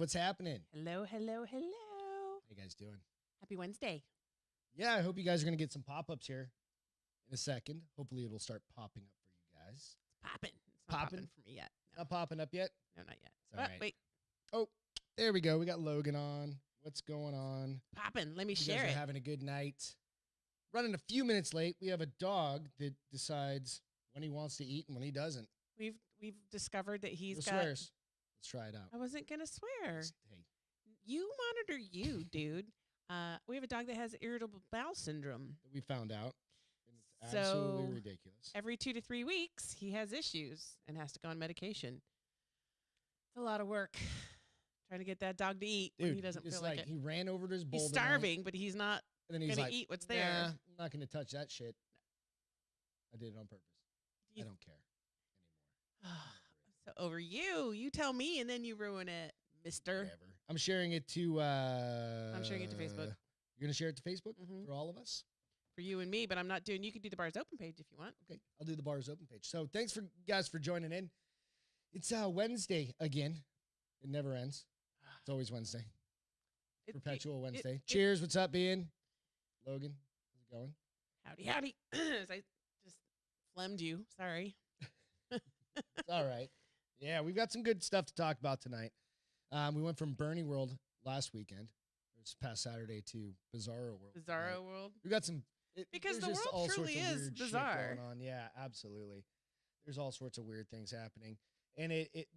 what's happening? Hello. How you guys doing? Happy Wednesday. Yeah, I hope you guys are going to get some pop-ups here in a second. Hopefully it'll start popping up for you guys. It's popping. It's not popping for me yet. No. Not popping up yet? No, not yet. It's all right. Wait. Oh, there we go. We got Logan on. What's going on? Popping. Let me You share guys it. are having a good night. Running a few minutes late. We have a dog that decides when he wants to eat and when he doesn't. We've discovered that he's No got. swears. Let's try it out. I wasn't gonna swear. Hey, You monitor you, dude. We have a dog that has irritable bowel syndrome. we found out. And it's So- absolutely ridiculous. Every 2 to 3 weeks, he has issues and has to go on medication. It's a lot of work trying to get that dog to eat when Dude, he doesn't it's feel like like it. he ran over to his bowl He's tonight, starving, but he's not and then he's gonna like, eat what's there. Nah, I'm not going to touch that shit. I did it on purpose. I don't care anymore. So over you. You tell me, and then you ruin it, mister. Whatever. I'm sharing it to. I'm sharing it to Facebook. You're going to share it to Facebook Mhm. for all of us? For you and me, but I'm not doing. You could do the bars open page if you want. Okay, I'll do the bars open page. So thanks for guys for joining in. It's Wednesday again. It never ends. It's always Wednesday. Perpetual Wednesday. Cheers. What's up, Ian? Logan, how's it going? Howdy. As I just phlegmed you. Sorry. It's all right. Yeah, we've got some good stuff to talk about tonight. We went from Bernie World last weekend, this past Saturday, to Bazaaro World. Bazaaro world. We got some. Because there's the just world all truly sorts of is weird shit bizarre. going on. Yeah, absolutely. There's all sorts of weird things happening, and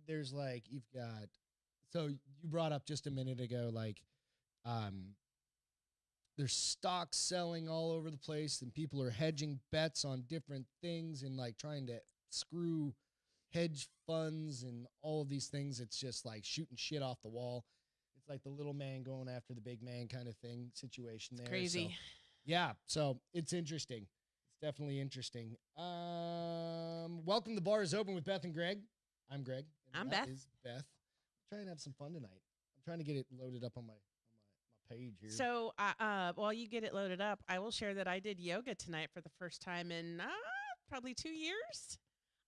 there's like you've got. So you brought up just a minute ago, like, there's stocks selling all over the place, and people are hedging bets on different things and like trying to screw hedge funds and all of these things. It's just like shooting shit off the wall. It's like the little man going after the big man kind of thing situation there. Crazy. So, yeah. So it's interesting. It's definitely interesting. Welcome to Bar is Open with Beth and Greg. I'm Greg. And I'm that Beth. is Beth. I'm trying to have some fun tonight. I'm trying to get it loaded up on my page here. So while you get it loaded up, I will share that I did yoga tonight for the first time in probably 2 years.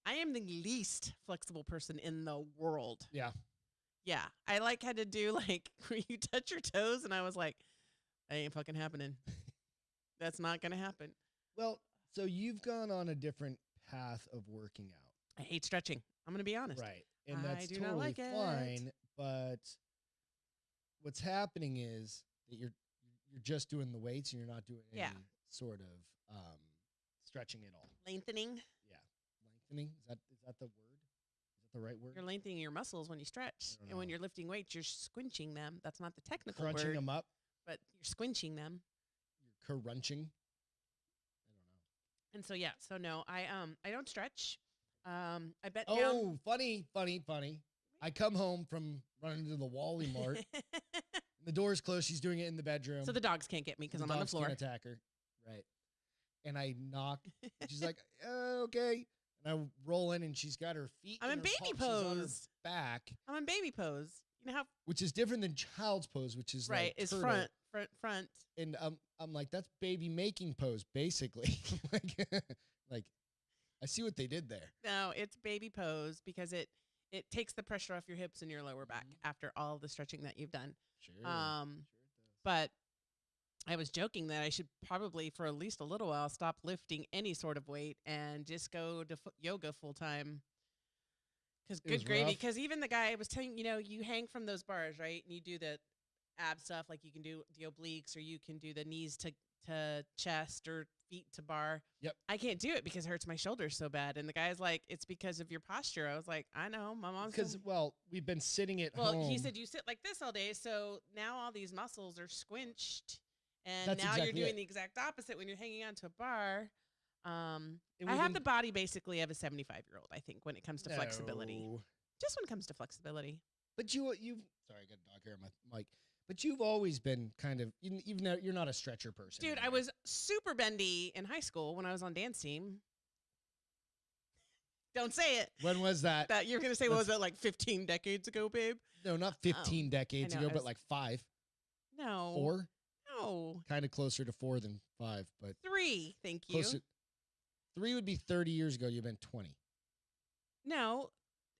I am the least flexible person in the world. Yeah. Yeah. I had to do where you touch your toes, and I was like, that ain't fucking happening. That's not going to happen. Well, so you've gone on a different path of working out. I hate stretching. I'm going to be honest. Right. And I that's do not totally like it. fine. But what's happening is that you're just doing the weights and you're not doing any sort of stretching at all. Lengthening. Yeah. Lengthening. Is that the word? Is that the right word? You're lengthening your muscles when you stretch. And when you're lifting weights, you're squinching them. That's not the technical Crunching word. them up. But you're squinching them. You're crunching. I don't know. And so, yeah. So, no, I don't stretch. I bet Oh, funny. I come home from running to the Wally Mart. The door's closed. She's doing it in the bedroom. So the dogs can't get me because I'm on the floor. Can't attack her. Right. And I knock. She's like, okay. And I roll in, and she's got her feet. I'm in her baby palms on her pose. back. I'm in baby pose. You know how Which is different than child's pose, which is right like is turtle. front. And I'm like, that's baby making pose, basically. like, I see what they did there. No, it's baby pose because it takes the pressure off your hips and your lower back after all the stretching that you've done. Sure. Sure it does. But I was joking that I should probably, for at least a little while, stop lifting any sort of weight and just go to yoga full time. Because good gravy. Because even the guy was telling you hang from those bars, right? And you do the ab stuff, like you can do the obliques, or you can do the knees to chest or feet to bar. Yep. I can't do it because it hurts my shoulders so bad. And the guy's like, it's because of your posture. I was like, I know, my mom's Because we've been sitting at home. Well, he said you sit like this all day, so now all these muscles are squinched, and That's now exactly you're doing it. the exact opposite when you're hanging onto a bar. I we've have been- the body basically of a 75-year-old, I think, when it comes to flexibility. No. Just when it comes to flexibility. But you've sorry, I got a dog hair on my mic. But you've always been kind of, even though you're not a stretcher person. Dude, I was super bendy in high school when I was on dance team. Don't say it. When was that? That you're going to say, what was that, like 15 decades ago, babe? No, not 15 decades I know, ago, I but was- like 5. No. 4? No. Kind of closer to 4 than 5, but 3, thank you. closer. 3 would be 30 years ago. You've been 20. No.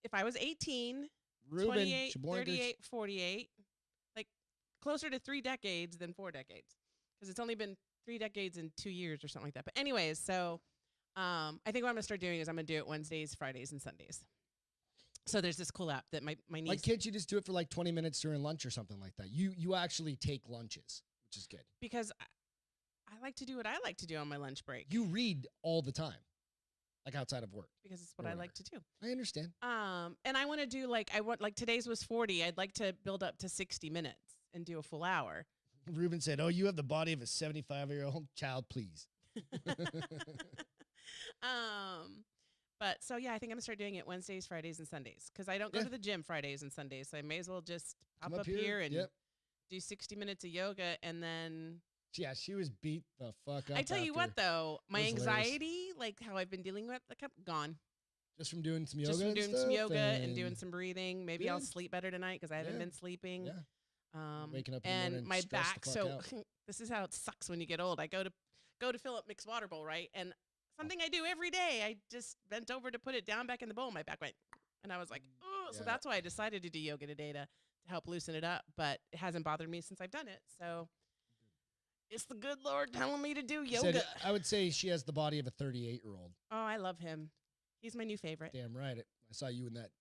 If I was 18... Ruben, 28, 38, 48. Like closer to 3 decades than 4 decades. Because it's only been 3 decades and 2 years or something like that. But anyways, so I think what I'm going to start doing is I'm going to do it Wednesdays, Fridays, and Sundays. So there's this cool app that my niece... Why can't you just do it for like 20 minutes during lunch or something like that? You actually take lunches, which is good. Because I like to do what I like to do on my lunch break. You read all the time, like outside of work. Because it's what I like to do. I understand. And I want to do like today's was 40. I'd like to build up to 60 minutes and do a full hour. Ruben said, "Oh, you have the body of a 75-year-old child, please." But so yeah, I think I'm gonna start doing it Wednesdays, Fridays, and Sundays because I don't go to the gym Fridays and Sundays, so I may as well just pop up here and do 60 minutes of yoga and then. Yeah, she was beat the fuck up. I tell you what, though, my anxiety, like how I've been dealing with, like, gone. Just from doing some yoga. Just from doing some yoga and doing and some breathing. Maybe I'll sleep better tonight because I haven't been sleeping. Yeah. Waking up in the and morning, my back. So out. this is how it sucks when you get old. I go to fill up mixed water bowl, right? And something I do every day, I just bent over to put it down back in the bowl. My back went, and I was like, oh. So that's why I decided to do yoga today to help loosen it up. But it hasn't bothered me since I've done it. So it's the good Lord telling me to do yoga. I would say she has the body of a 38-year-old. Oh, I love him. He's my new favorite. Damn right. I saw you in that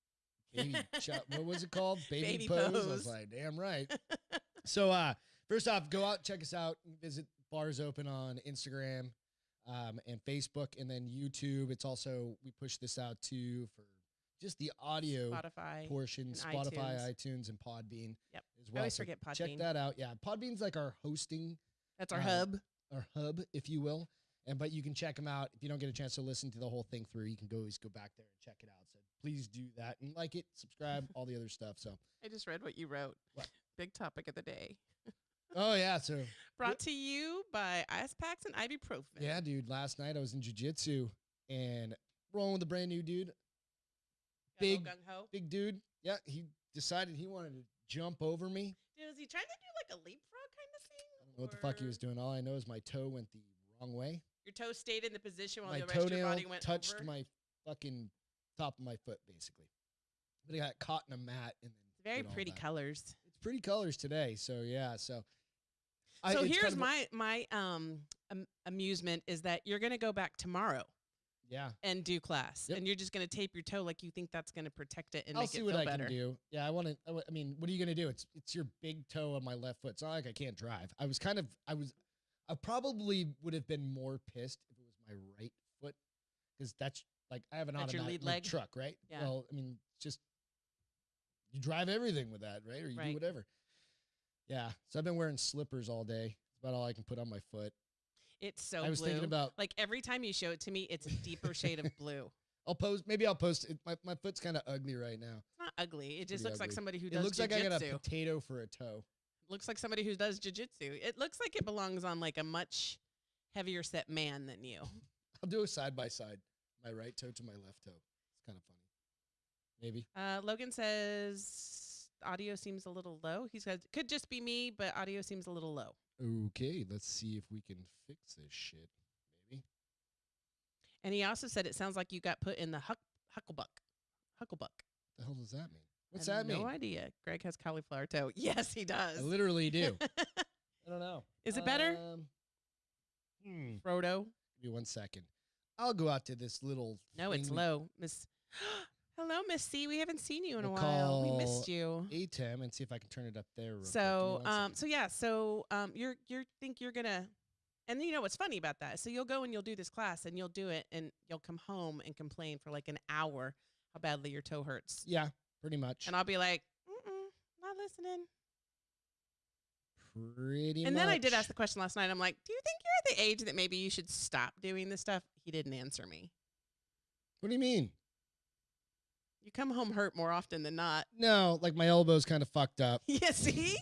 baby shot. What was it called? Baby pose. I was like, damn right. So first off, go out, check us out. Visit Bars Open on Instagram and Facebook, and then YouTube. It's also, we push this out too for just the audio Spotify portion. Spotify, iTunes, and Podbean. Yep. As well. I always forget Podbean. Check that out. Yeah, Podbean's like our hosting. That's our hub. Our hub, if you will. But you can check them out. If you don't get a chance to listen to the whole thing through, you can always go back there and check it out. So please do that and like it, subscribe, all the other stuff. So I just read what you wrote. What? Big topic of the day. Oh, yeah. So brought to you by ice packs and ibuprofen. Yeah, dude. Last night I was in jiu-jitsu and rolling with a brand new dude. Big dude. Yeah, he decided he wanted to jump over me. Dude, was he trying to do like a leapfrog kind of thing? I don't know what the fuck he was doing. All I know is my toe went the wrong way. Your toe stayed in the position while my the rest of your body went touched over? my fucking top of my foot, basically. But it got caught in a mat. And then it's very pretty colors. It's pretty colors today. So, yeah. So here's my amusement is that you're going to go back tomorrow. Yeah. And do class. Yep. And you're just going to tape your toe like you think that's going to protect it and I'll make see it what feel I better. can do. Yeah, I mean, what are you going to do? It's your big toe on my left foot. It's not like I can't drive. I probably would have been more pissed if it was my right foot because that's like I have an automatic truck, right? Yeah. Well, I mean, it's just you drive everything with that, right? Or you do whatever. Yeah. So I've been wearing slippers all day. It's about all I can put on my foot. It's so I was blue. thinking about like every time you show it to me, it's a deeper shade of blue. Maybe I'll post it. My foot's kind of ugly right now. It's not ugly. It just looks like somebody who does It looks jiu-jitsu. like I got a potato for a toe. Looks like somebody who does jiu-jitsu. It looks like it belongs on like a much heavier set man than you. I'll do a side by side. My right toe to my left toe. It's kind of funny. Maybe. Logan says audio seems a little low. He says could just be me, but audio seems a little low. Okay, let's see if we can fix this shit. Maybe. And he also said it sounds like you got put in the hucklebuck. Hucklebuck. The hell does that mean? What's that mean? No idea. Greg has cauliflower toe. Yes, he does. I literally do. I don't know. Is it better? Frodo. Give me 1 second. I'll go out to this little. No, it's low, Miss. Hello, Miss C. We haven't seen you in a while. We missed you. ATEM and see if I can turn it up there. So, you think you're gonna, and you know what's funny about that? So you'll go and you'll do this class and you'll do it and you'll come home and complain for like an hour how badly your toe hurts. Yeah, pretty much. And I'll be like, not listening. Pretty much. And then I did ask the question last night. I'm like, do you think you're at the age that maybe you should stop doing this stuff? He didn't answer me. What do you mean? You come home hurt more often than not. No, like my elbow's kind of fucked up. Yeah, see?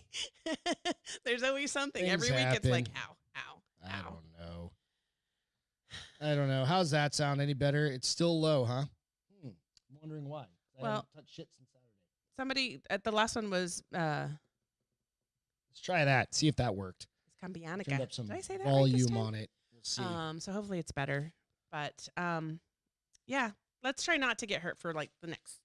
There's always something. Things Every week happen. it's like, ow, ow, ow. I don't know. How's that sound? Any better? It's still low, huh? I'm wondering why. I haven't touched shit since Saturday. Somebody at the last one was let's try that. See if that worked. It's Cambianica. Turned up some Did I say that volume right on it. We'll see. So hopefully it's better. But yeah, let's try not to get hurt for like the next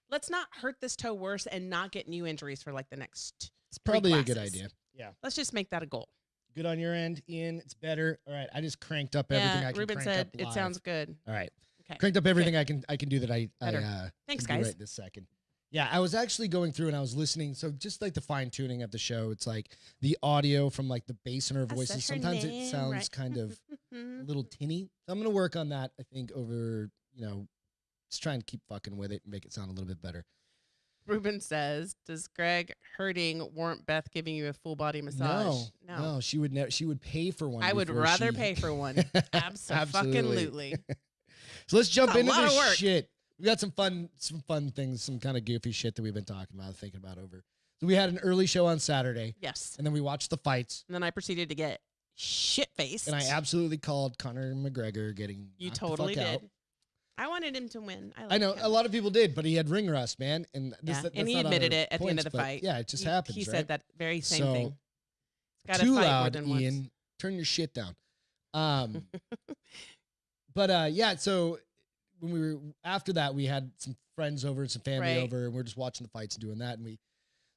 let's not hurt this toe worse and not get new injuries for like the next. It's probably a good idea. Yeah. Let's just make that a goal. Good on your end, Ian. It's better. All right. I just cranked up everything I can Ruben crank said up live. it sounds good. All right. Okay. Cranked up everything I can do that I Thanks, can do guys. right this second. Yeah, I was actually going through and I was listening. So just like the fine tuning of the show, it's like the audio from like the bass in our voices. Sometimes it sounds kind of a little tinny. So I'm going to work on that, I think, over, just trying to keep fucking with it and make it sound a little bit better. Ruben says, does Greg hurting warrant Beth giving you a full body massage? No, she would never. She would pay for one. I would rather pay for one. Absolutely. So let's jump into this shit. We got some fun things, some kind of goofy shit that we've been talking about, thinking about over. So we had an early show on Saturday. Yes. And then we watched the fights. And then I proceeded to get shit-faced. And I absolutely called Conor McGregor getting You totally the fuck did. out. I wanted him to win. I know. him. A lot of people did, but he had ring rust, man. And and he admitted it at the end of the fight. Yeah, it just happens, He right? said that very same thing. Got too loud, Ian. Turn your shit down. But yeah, so when we were after that, we had some friends over and some family over, and we're just watching the fights and doing that. And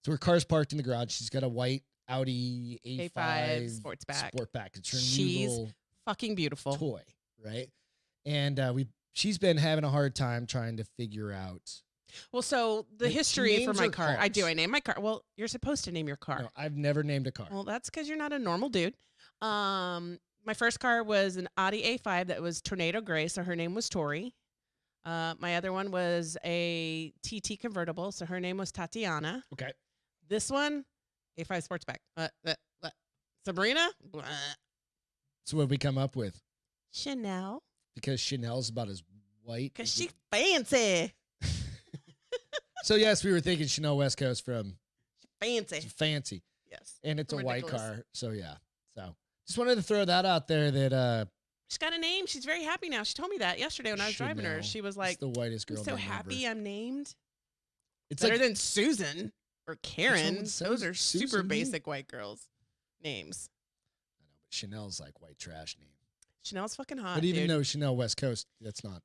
so her car's parked in the garage. She's got a white Audi A5 Sportback. It's her new little fucking beautiful toy, right? And she's been having a hard time trying to figure out. Well, so the history for my car, I name my car. Well, you're supposed to name your car. No, I've never named a car. Well, that's because you're not a normal dude. My first car was an Audi A5 that was tornado gray, so her name was Tori. My other one was a TT convertible, so her name was Tatiana. Okay. This one, A5 Sportsback. Sabrina? So what did we come up with? Chanel. Because Chanel's about as white. Because she's fancy. So, yes, we were thinking Chanel West Coast from Fancy. Yes. And it's a white car. So, yeah. So, just wanted to throw that out there that she's got a name. She's very happy now. She told me that yesterday when I was driving her. She was like, the whitest girl I'm so happy I'm named. It's better than Susan or Karen. Those are Susan super basic white girls names. I know, but Chanel's like white trash name. Chanel's fucking hot. But even though Chanel West Coast, that's not.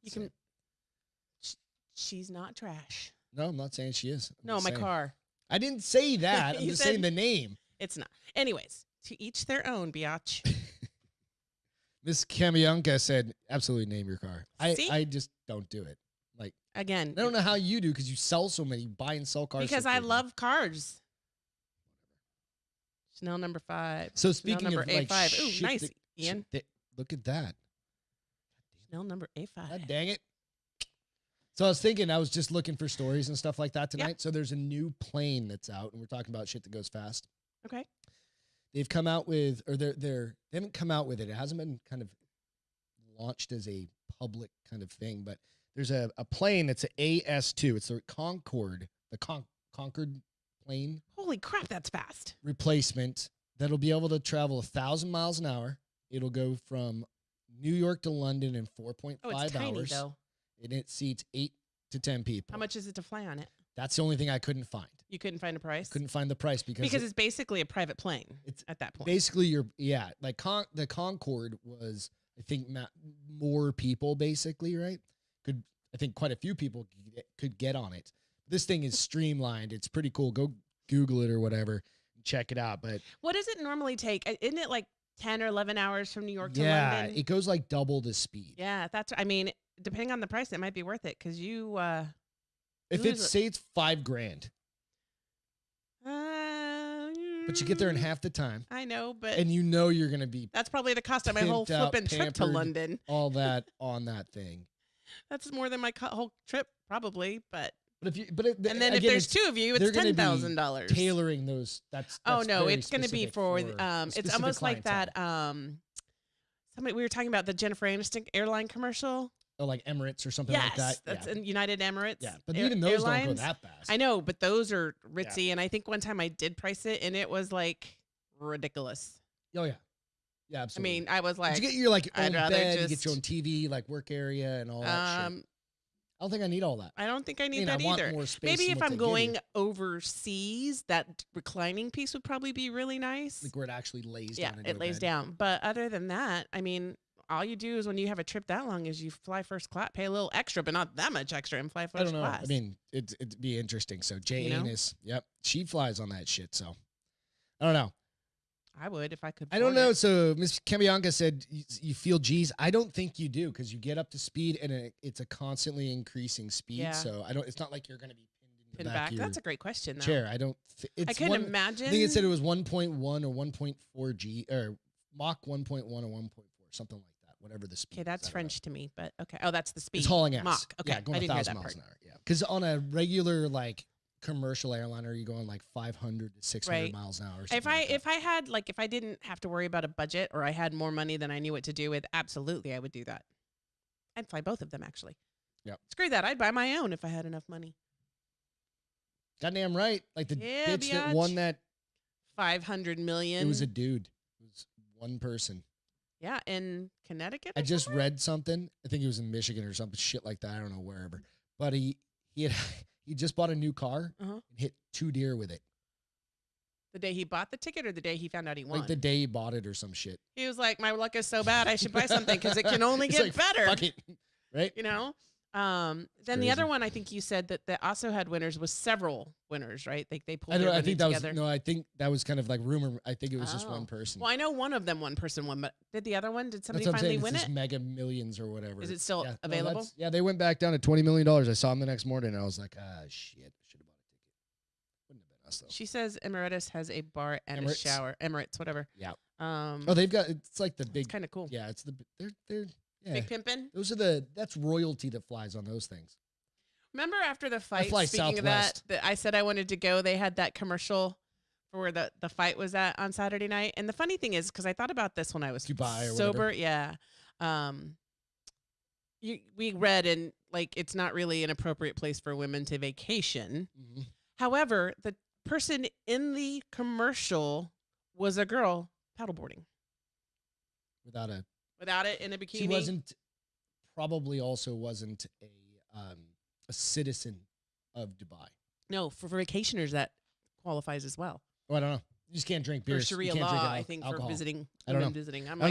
She's not trash. No, I'm not saying she is. No, my car. I didn't say that. I'm just saying the name. It's not. Anyways, to each their own, biatch. Miss Kamionka said, absolutely name your car. I just don't do it. Like, again, I don't know how you do because you sell so many, buy and sell cars. Because I love cars. Chanel number 5. So speaking Chanel of number like, A5. Ooh, nice, Ian. Look at that. Chanel number A5. God dang it. So I was thinking, I was just looking for stories and stuff like that tonight. Yep. So there's a new plane that's out, and we're talking about shit that goes fast. Okay. They've come out with, or they haven't come out with it. It hasn't been kind of launched as a public kind of thing, but there's a plane that's an AS2. It's the Concorde, Concorde plane. Holy crap, that's fast. Replacement that'll be able to travel 1,000 miles an hour. It'll go from New York to London in 4.5 hours. Tiny, though. And it seats 8 to 10 people. How much is it to fly on it? That's the only thing I couldn't find. You couldn't find a price? Couldn't find the price because it's basically a private plane at that point. Basically, like the Concorde was, I think, more people basically, right? I think quite a few people could get on it. This thing is streamlined. It's pretty cool. Go Google it or whatever and check it out. But what does it normally take? Isn't it like 10 or 11 hours from New York to London? Yeah, it goes like double the speed. Yeah, depending on the price, it might be worth it because you. If it's say it's $5,000, but you get there in half the time. I know, but and you're gonna be. That's probably the cost of my whole flipping trip to London. All that on that thing. That's more than my whole trip, probably. But if there's two of you, it's $10,000. Tailoring those. That's it's going to be for it's almost like that. We were talking about the Jennifer Aniston airline commercial. Oh, like Emirates or something like that. That's in United Emirates. Yeah, but even those don't go that fast. I know, but those are ritzy, and I think one time I did price it, and it was like ridiculous. Oh yeah, yeah, absolutely. I mean, I was like, you get your like own bed, you get your own TV, like work area, and all that shit. I don't think I need all that. I don't think I need that I either. Want more space. Maybe if I'm going overseas, that reclining piece would probably be really nice. Like where it actually lays down. Yeah, it lays down. But other than that, I mean, all you do is when you have a trip that long is you fly first class, pay a little extra, but not that much extra, and fly first I don't know. class. I mean, it'd be interesting. So Jay Anus, yep, she flies on that shit. So I don't know. I would if I could. I don't know. So Miss Kamianka said you feel G's. I don't think you do because you get up to speed and it's a constantly increasing speed. Yeah. So I don't. It's not like you're going to be pinned back. That's a great question. Though. Chair. I don't. I couldn't imagine. I think it said it was 1.1 or 1.4 G or Mach 1.1 or 1.4, something like that. Whatever the speed. Okay, that's French to me, but okay. Oh, that's the speed. It's hauling ass. Mach. Okay, yeah, going I didn't 1,000 hear that miles part. an hour. Yeah, because on a regular commercial airliner, you're going 500 to 600 miles an hour. If I had if I didn't have to worry about a budget or I had more money than I knew what to do with, absolutely I would do that. I'd fly both of them actually. Yep. Screw that. I'd buy my own if I had enough money. Goddamn right. Like the bitch that won that 500 million. It was a dude. It was one person. Yeah, in Connecticut. I just read something. I think he was in Michigan or something shit like that. I don't know wherever. But he just bought a new car and hit 2 deer with it. The day he bought the ticket or the day he found out he won? Like the day he bought it or some shit. He was like, my luck is so bad, I should buy something because it can only get better. Fuck it. Right? You know? Then the other one, I think you said that also had winners was several winners, right? They pulled I think that together. I think that was kind of like rumor. I think it was just one person. Well, I know one of them, one person won, but did the other one? Did somebody finally win it? Mega Millions or whatever. Is it still available? Yeah, they went back down to $20 million. I saw them the next morning and I was like, shit, I should have bought a ticket. Wouldn't have been us though. She says Emirates has a bar and a shower. Emirates, whatever. Yeah. They've got, it's like the big. Kind of cool. Yeah, it's they're yeah. Big pimpin'? That's royalty that flies on those things. Remember after the fight, speaking Southwest. Of that I said I wanted to go, they had that commercial for where the fight was at on Saturday night. And the funny thing is, because I thought about this when I was Dubai or sober. Whatever. Yeah. We read and it's not really an appropriate place for women to vacation. Mm-hmm. However, the person in the commercial was a girl paddleboarding. Without it in a bikini. She wasn't a citizen of Dubai. No, for vacationers that qualifies as well. Oh, I don't know. You just can't drink beer. For Sharia law, I think, alcohol. For visiting. I don't know. Visiting. I'm not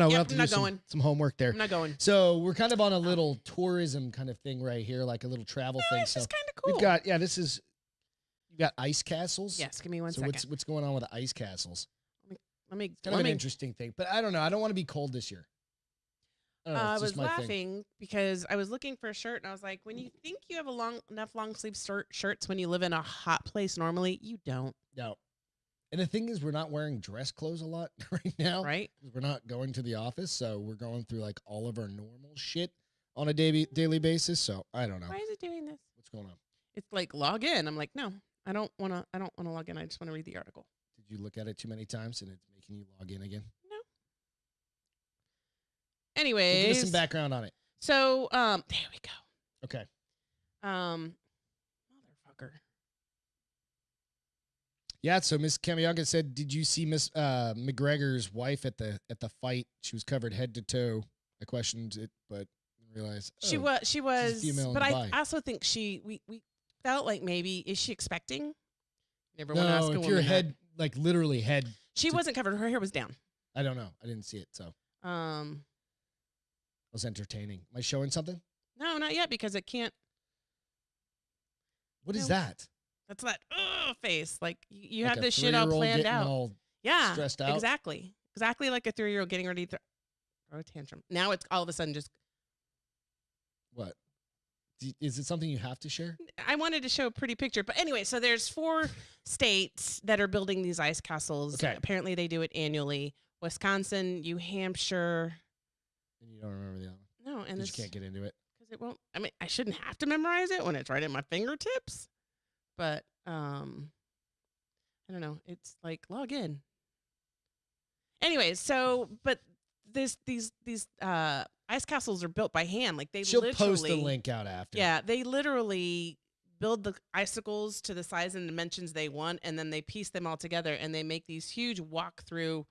going. Some homework there. I'm not going. So we're kind of on a little tourism kind of thing right here, like a little travel thing. This is kind of cool. We've got, you got ice castles. Yes, give me one second. So what's going on with the ice castles? It's kind of an interesting thing, but I don't know. I don't want to be cold this year. I was laughing because I was looking for a shirt and I was like, when you think you have enough long sleeve shirts when you live in a hot place normally, you don't. No. And the thing is, we're not wearing dress clothes a lot right now. Right. We're not going to the office. So we're going through all of our normal shit on a daily basis. So I don't know. Why is it doing this? What's going on? It's like log in. I'm like, no, I don't want to log in. I just want to read the article. Did you look at it too many times and it's making you log in again? No. Anyways, give us some background on it. So, there we go. Okay. Motherfucker. Yeah. So Miss Kamiaga said, "Did you see Miss McGregor's wife at the fight? She was covered head to toe." I questioned it, but realized she was. But I also think we felt like maybe is she expecting? Never want to ask a woman. If your head, literally head. She wasn't covered. Her hair was down. I don't know. I didn't see it. So. Was entertaining. Am I showing something? No, not yet because it can't. What is that? That's that face. You have this shit all planned out. All stressed out. Exactly like a 3-year-old getting ready to throw a tantrum. Now it's all of a sudden just. What? Is it something you have to share? I wanted to show a pretty picture, but anyway, so there's 4 states that are building these ice castles. Okay. Apparently they do it annually. Wisconsin, New Hampshire. And you don't remember the other one? No, and you can't get into it because it won't. I mean, I shouldn't have to memorize it when it's right at my fingertips, but I don't know. It's like log in. Anyways, so but these ice castles are built by hand. She'll post the link out after. Yeah, they literally build the icicles to the size and dimensions they want, and then they piece them all together, and they make these huge walk-through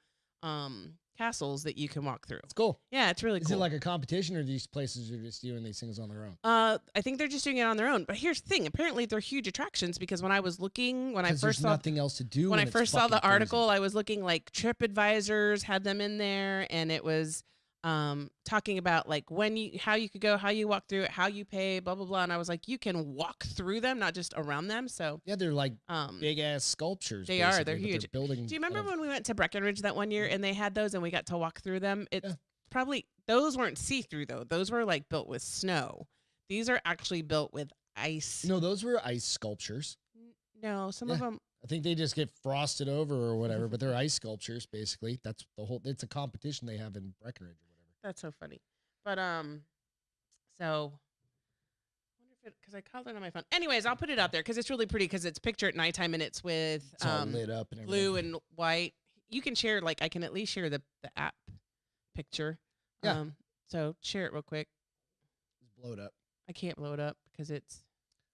castles that you can walk through. It's cool. Yeah, it's really cool. Is it like a competition, or these places are just doing these things on their own? I think they're just doing it on their own. But here's the thing: apparently, they're huge attractions because when I was looking, when I first saw nothing else to do. When I first saw the article, I was looking TripAdvisors had them in there, and it was talking about like how you could go, how you walk through it, how you pay, blah blah blah. And I was like, you can walk through them, not just around them. So yeah, they're like big ass sculptures. They are. They're huge. They're building. Do you remember when we went to Breckenridge that one year and they had those and we got to walk through them? It's probably those weren't see through though. Those were like built with snow. These are actually built with ice. No, those were ice sculptures. No, some of them. I think they just get frosted over or whatever, but they're ice sculptures basically. That's the whole. It's a competition they have in Breckenridge or whatever. That's so funny. But so I wonder if because I called it on my phone. Anyways, I'll put it out there because it's really pretty because it's picture at nighttime and it's with it's all lit up and blue and white. You can share I can at least share the app picture. Yeah. So share it real quick. Just blow it up. I can't blow it up because it's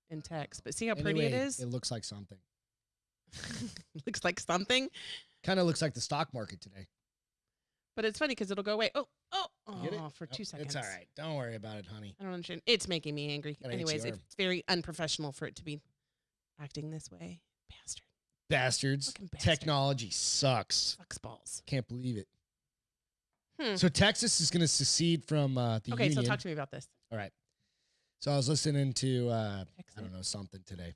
in text. But see how pretty it is? It looks like something. Looks like something. Kind of looks like the stock market today. But it's funny because it'll go away. Get it? For 2 seconds. It's all right. Don't worry about it, honey. I don't understand. It's making me angry. Anyways, it's very unprofessional for it to be acting this way. Bastards. Technology sucks. Sucks balls. Can't believe it. So Texas is going to secede from the Union. Okay, so talk to me about this. All right. So I was listening to, I don't know, something today.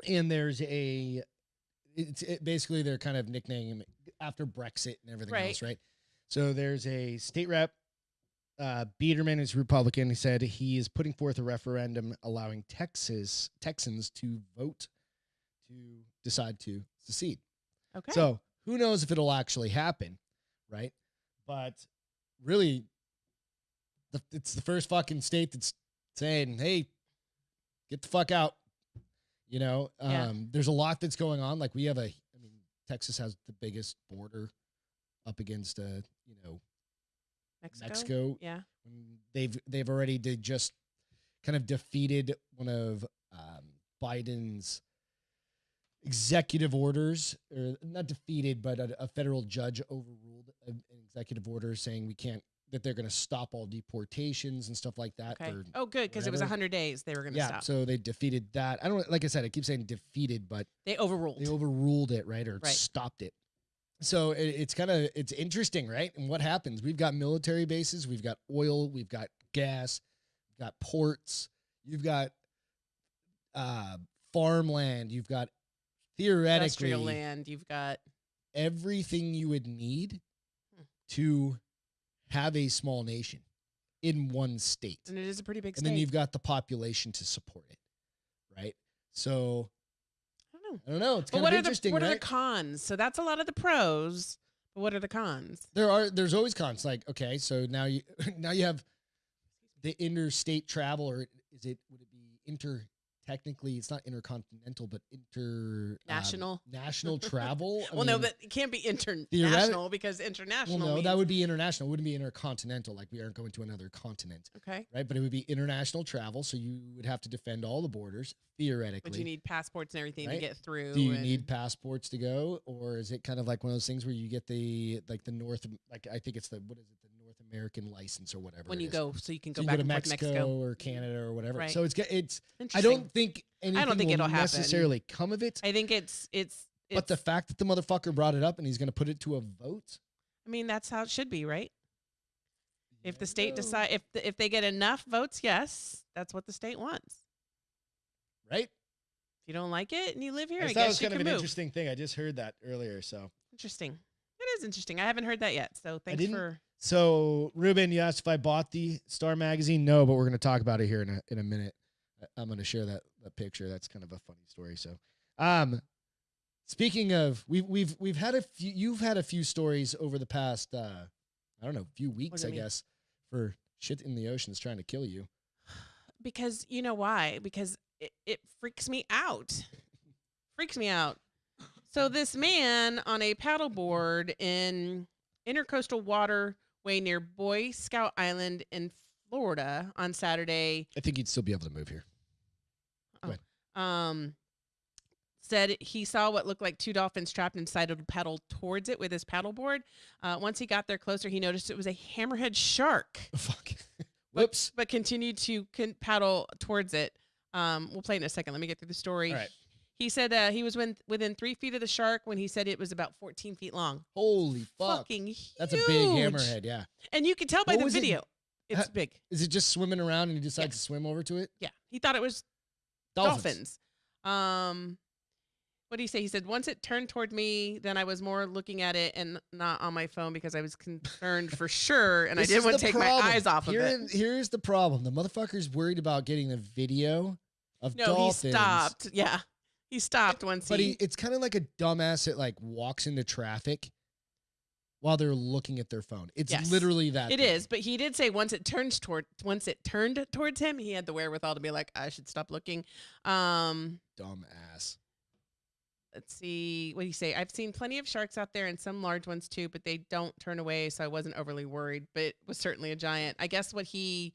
And there's basically they're kind of nicknaming him after Brexit and everything else, right? So there's a state rep, Biederman is Republican. He said he is putting forth a referendum allowing Texans to vote to decide to secede. Okay. So who knows if it'll actually happen, right? But really, it's the first fucking state that's saying, hey, get the fuck out. You know, there's a lot that's going on. Like Texas has the biggest border up against, Mexico. Yeah. They've already just kind of defeated one of Biden's executive orders, or not defeated, but a federal judge overruled an executive order saying that they're going to stop all deportations and stuff like that. Okay. Good, because it was 100 days they were going to stop. So they defeated that. Like I said, I keep saying defeated, but they overruled. They overruled it, right, or stopped it. So it's interesting, right? And what happens? We've got military bases, we've got oil, we've got gas, we've got ports, you've got farmland, you've got theoretically industrial land, you've got everything you would need to have a small nation in one state. And it is a pretty big state. And then you've got the population to support it, right? So I don't know. It's kind of interesting, what are the cons? So that's a lot of the pros, but what are the cons? There's always cons. Like, okay, so now you have the interstate travel, or would it be technically it's not intercontinental, but national national travel. Well, no, but it can't be international because international. Well, no, that would be international. It wouldn't be intercontinental. Like we aren't going to another continent. Okay. Right, but it would be international travel, so you would have to defend all the borders theoretically. But you need passports and everything to get through. Do you need passports to go, or is it kind of like one of those things where you get the North? Like I think it's the North American license or whatever. When you go, so you can go back to to Mexico or Canada or whatever. Right. So it's. I don't think anything will necessarily come of it. I think it's. But the fact that the motherfucker brought it up and he's going to put it to a vote. I mean, that's how it should be, right? If the state decide, if they get enough votes, yes, that's what the state wants. Right. If you don't like it and you live here, I guess that was you kind of can an move. Interesting thing. I just heard that earlier. So interesting. It is interesting. I haven't heard that yet. So thanks for. So Ruben, you asked if I bought the Star magazine. No, but we're going to talk about it here in a minute. I'm going to share that picture. That's kind of a funny story. So, speaking of, we've had a few. You've had a few stories over the past, few weeks, I guess, for shit in the oceans trying to kill you. Because you know why? Because it freaks me out. Freaks me out. So this man on a paddleboard in intercoastal waterway near Boy Scout Island in Florida on Saturday. I think you'd still be able to move here. Said he saw what looked like two dolphins trapped inside of a paddle towards it with his paddleboard. Once he got there closer, he noticed it was a hammerhead shark. Fuck. Whoops. But continued to paddle towards it. We'll play in a second. Let me get through the story. All right. He said he was within 3 feet of the shark when he said it was about 14 feet long. Holy fuck. Fucking huge. That's a big hammerhead, yeah. And you can tell by the video. It's big. Is it just swimming around and he decides to swim over to it? Yeah. He thought it was dolphins. What did he say? He said, once it turned toward me, then I was more looking at it and not on my phone because I was concerned for sure. And I didn't want to take my eyes off of it. Here's the problem. The motherfucker's worried about getting a video of dolphins. No, he stopped. Yeah. He stopped once it's kind of like a dumbass that like walks into traffic while they're looking at their phone. It's literally that. It is, but he did say once it turned towards him, he had the wherewithal to be like, I should stop looking. Dumbass. Let's see. What do you say? I've seen plenty of sharks out there and some large ones too, but they don't turn away, so I wasn't overly worried, but it was certainly a giant. I guess what he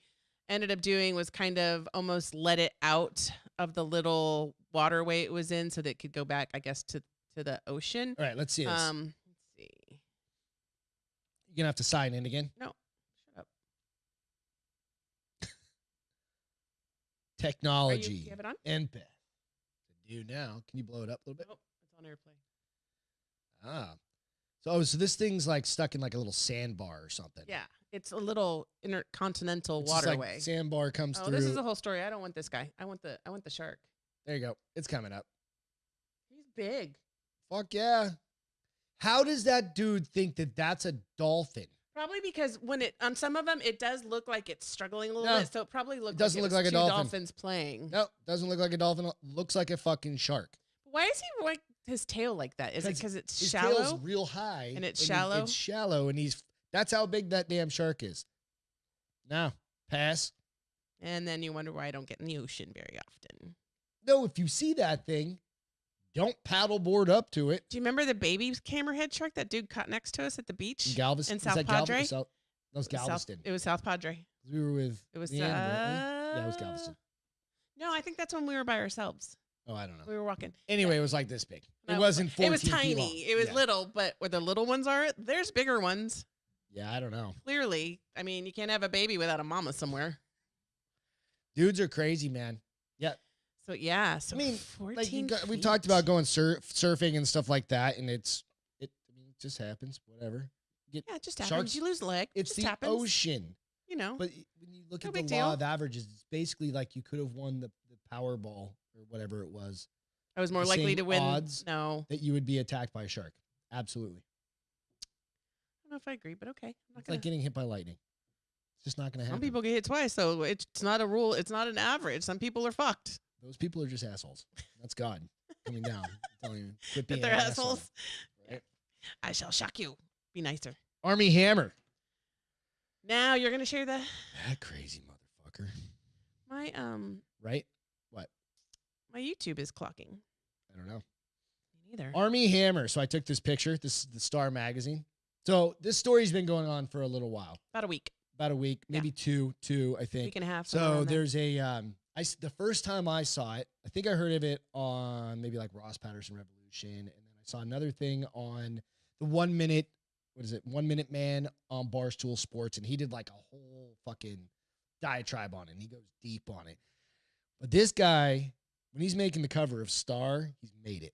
ended up doing was kind of almost let it out of the little waterway it was in so that it could go back, I guess, to the ocean. All right, let's see this. Let's see. You're going to have to sign in again? No. Shut up. Technology. You have it on? And Beth. Do now. Can you blow it up a little bit? Nope, it's on airplane. So this thing's like stuck in like a little sandbar or something. Yeah. It's a little intercontinental it's waterway. Like sandbar comes through. This is the whole story. I don't want this guy. I want the shark. There you go. It's coming up. He's big. Fuck yeah. How does that dude think that that's a dolphin? Probably because when on some of them, it does look like it's struggling a little bit. So it probably doesn't look like a dolphin. Dolphins playing. No, doesn't look like a dolphin. Looks like a fucking shark. Why is he like his tail like that? Is it because it's his shallow? His tail's real high. And it's shallow? It's shallow, and that's how big that damn shark is. Now, pass. And then you wonder why I don't get in the ocean very often. No, if you see that thing, don't paddleboard up to it. Do you remember the baby hammerhead shark that dude caught next to us at the beach? Galveston. In South Padre? That was Galveston. It was South Padre. We were with it was yeah, it was Galveston. No, I think that's when we were by ourselves. Oh, I don't know. We were walking. Anyway, it was like this big. It wasn't 14 It was tiny. feet long. It was little, but where the little ones are, there's bigger ones. Yeah, I don't know. Clearly. I mean, you can't have a baby without a mama somewhere. Dudes are crazy, man. Yeah. So, yeah. So I mean, 14 we talked about going surfing and stuff like that, and it just happens. Whatever. Yeah, it just happens. You lose a leg. It's the happens. ocean. You know. But when you look at the law of averages, it's basically like you could have won the Powerball or whatever it was. I was more likely to win. Odds no. That you would be attacked by a shark. Absolutely. I don't know if I agree, but okay. It's like getting hit by lightning. It's just not going to happen. Some people get hit twice, so it's not a rule. It's not an average. Some people are fucked. Those people are just assholes. That's God coming down. I'm telling you, quit being they're assholes. Right? I shall shock you. Be nicer. Army Hammer. Now you're gonna share that crazy motherfucker. My Right? What? My YouTube is clocking. I don't know. Me neither. Army Hammer. So I took this picture. This is the Star magazine. So this story's been going on for a little while. About a week. Maybe two, I think. Week and a half. So there's the first time I saw it, I think I heard of it on maybe like Ross Patterson Revolution, and then I saw another thing on the 1 minute. What is it? 1 Minute Man on Barstool Sports, and he did like a whole fucking diatribe on it. And he goes deep on it. But this guy, when he's making the cover of Star, he's made it.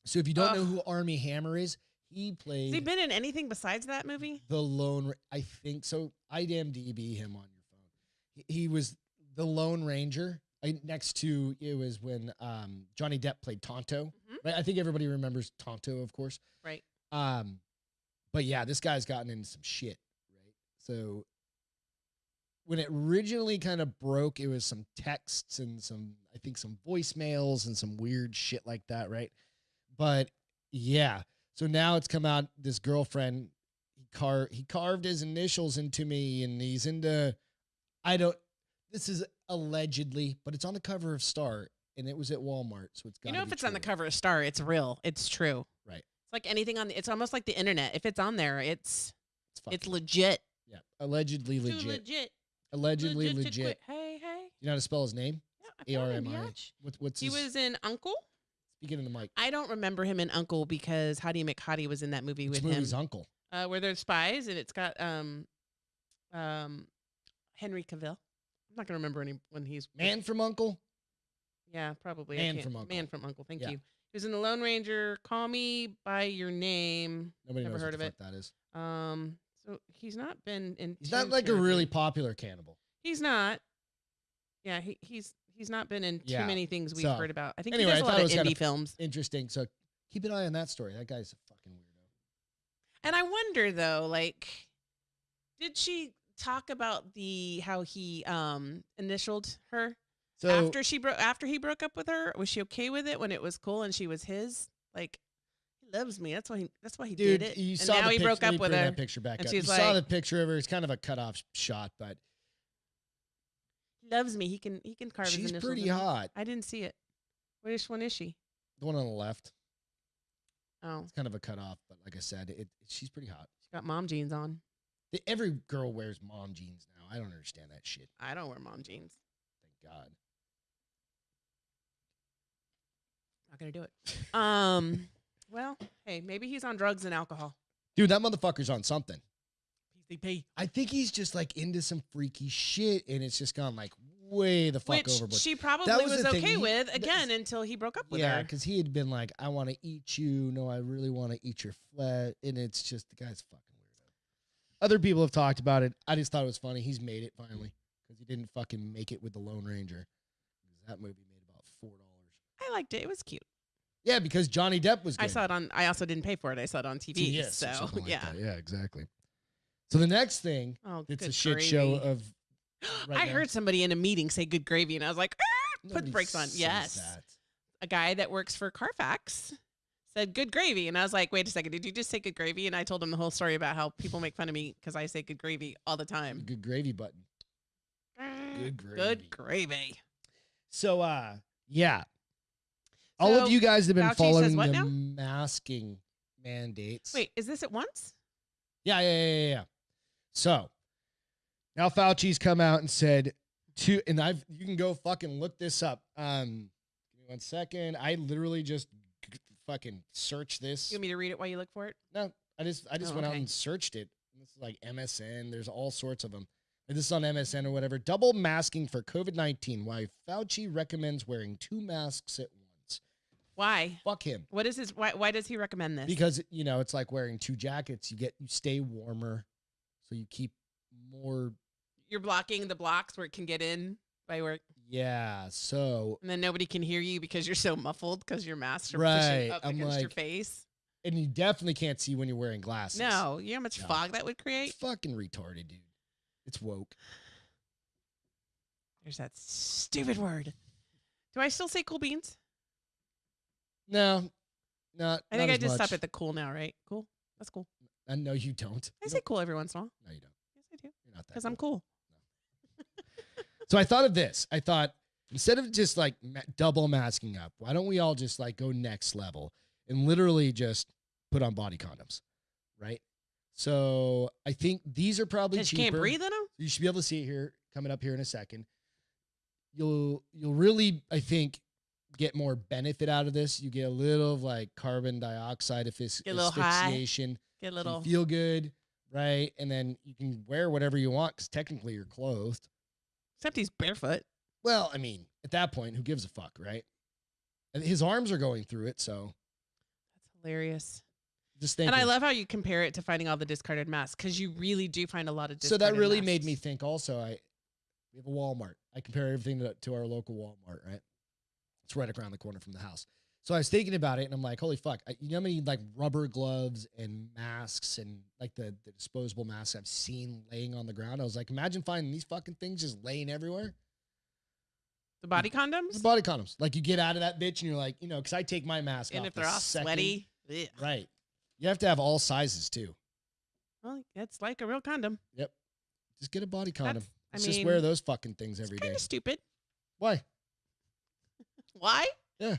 So if you don't know who Army Hammer is, he played. Has he been in anything besides that movie? The Lone. I think so. IMDb him on your phone. He was the Lone Ranger. Next to it was when Johnny Depp played Tonto. Mm-hmm. Right. I think everybody remembers Tonto, of course. Right. But yeah, this guy's gotten into some shit, right? So when it originally kind of broke, it was some texts and some voicemails and some weird shit like that, right? But yeah, so now it's come out, this girlfriend, he carved his initials into me, and he's into, this is allegedly, but it's on the cover of Star, and it was at Walmart, so it's got. If it's on the cover of Star, it's real. It's true. Right. Like anything it's almost like the internet. If it's on there, it's legit. Yeah, allegedly legit. Too legit. Allegedly legit. Hey. You know how to spell his name? Yeah, ARMI. What's he was in Uncle? Speaking in the mic. I don't remember him in Uncle because Hottie McHottie was in that movie with him. Which movie's Uncle? Where they're spies, and it's got Henry Cavill. I'm not gonna remember when he's Man from Uncle. Yeah, probably. Man from Uncle. Man from Uncle. Thank Yeah. you. He was in The Lone Ranger. Call Me by Your Name. Nobody Never knows heard what the of fuck that is. So he's not been in. He's not like a really popular cannibal. He's not. Yeah, he's not been in too many things we've heard about. I think anyway, he does a lot of indie kind films. Interesting. So keep an eye on that story. That guy's a fucking weirdo. And I wonder though, like, did she talk about how he initialed her? So after he broke up with her, was she okay with it when it was cool and she was his? Like, he loves me. That's why he did it. You and saw now he broke up with her. That picture back and up. She's you saw the picture of her. It's kind of a cutoff shot, but he loves me. He can carve his initials. She's pretty hot. I didn't see it. Which one is she? The one on the left. Oh, it's kind of a cutoff, but like I said, she's pretty hot. She's got mom jeans on. Every girl wears mom jeans now. I don't understand that shit. I don't wear mom jeans. Thank God. Not gonna do it. Well, hey, maybe he's on drugs and alcohol. Dude, that motherfucker's on something. PCP. I think he's just like into some freaky shit, and it's just gone like way the fuck overboard. She probably was okay with until he broke up with her. Yeah, because he had been like, "I want to eat you. No, I really want to eat your flesh," and it's just the guy's fucking weirdo. Other people have talked about it. I just thought it was funny. He's made it finally because he didn't fucking make it with the Lone Ranger. That movie made about $4. I liked it. It was cute. Yeah, because Johnny Depp was good. I saw it on. I also didn't pay for it. I saw it on TV. Yes, so like yeah, yeah, exactly. So the next thing, it's a shit show of. I heard somebody in a meeting say "good gravy," and I was like, "Put the brakes on." Yes, a guy that works for Carfax said "good gravy," and I was like, "Wait a second, did you just say good gravy?" And I told him the whole story about how people make fun of me because I say "good gravy" all the time. Good gravy button. Good gravy. Good gravy. So, yeah. All of you guys have been following the masking mandates. Wait, is this at once? Yeah. So now Fauci's come out and said you can go fucking look this up. Give me 1 second. I literally just fucking searched this. You want me to read it while you look for it? No, I just went out and searched it. This is like MSN. There's all sorts of them. And this is on MSN or whatever. Double masking for COVID-19. Why Fauci recommends wearing 2 masks at once. Why? Fuck him. What is his? Why does he recommend this? Because it's like wearing 2 jackets. You stay warmer, so you keep more. You're blocking the blocks where it can get in by where. Yeah. So. And then nobody can hear you because you're so muffled because your masks are pushing up against your face. And you definitely can't see when you're wearing glasses. No, you know how much fog that would create? It's fucking retarded, dude. It's woke. There's that stupid word. Do I still say cool beans? No, not. I think I just stop at the cool now, right? Cool. That's cool. No, you don't. I say cool every once in a while. No, you don't. Yes, I do. You're not that. Because I'm cool. No. So I thought of this. I thought instead of just like double masking up, why don't we all just like go next level and literally just put on body condoms, right? So I think these are probably cheaper. You can't breathe in them? You should be able to see it here, coming up here in a second. You'll really, I think, get more benefit out of this. You get a little of like carbon dioxide asphyxiation. Get a little. You feel good, right? And then you can wear whatever you want because technically you're clothed. Except he's barefoot. Well, I mean, at that point, who gives a fuck, right? And his arms are going through it, so. That's hilarious. Just thinking. And I love how you compare it to finding all the discarded masks because you really do find a lot of discarded masks. So that really masks. made me think also, we have a Walmart. I compare everything to our local Walmart, right? It's right around the corner from the house. So I was thinking about it and I'm like, holy fuck. You know how many like rubber gloves and masks and like the disposable masks I've seen laying on the ground? I was like, imagine finding these fucking things just laying everywhere. The body condoms? The body condoms. Like you get out of that bitch and you're like, because I take my mask off. And if they're all sweaty. Ugh. Right. You have to have all sizes too. Well, it's like a real condom. Yep. Just get a body condom. I just wear those fucking things every day. Kind of stupid. Why? Why? Yeah.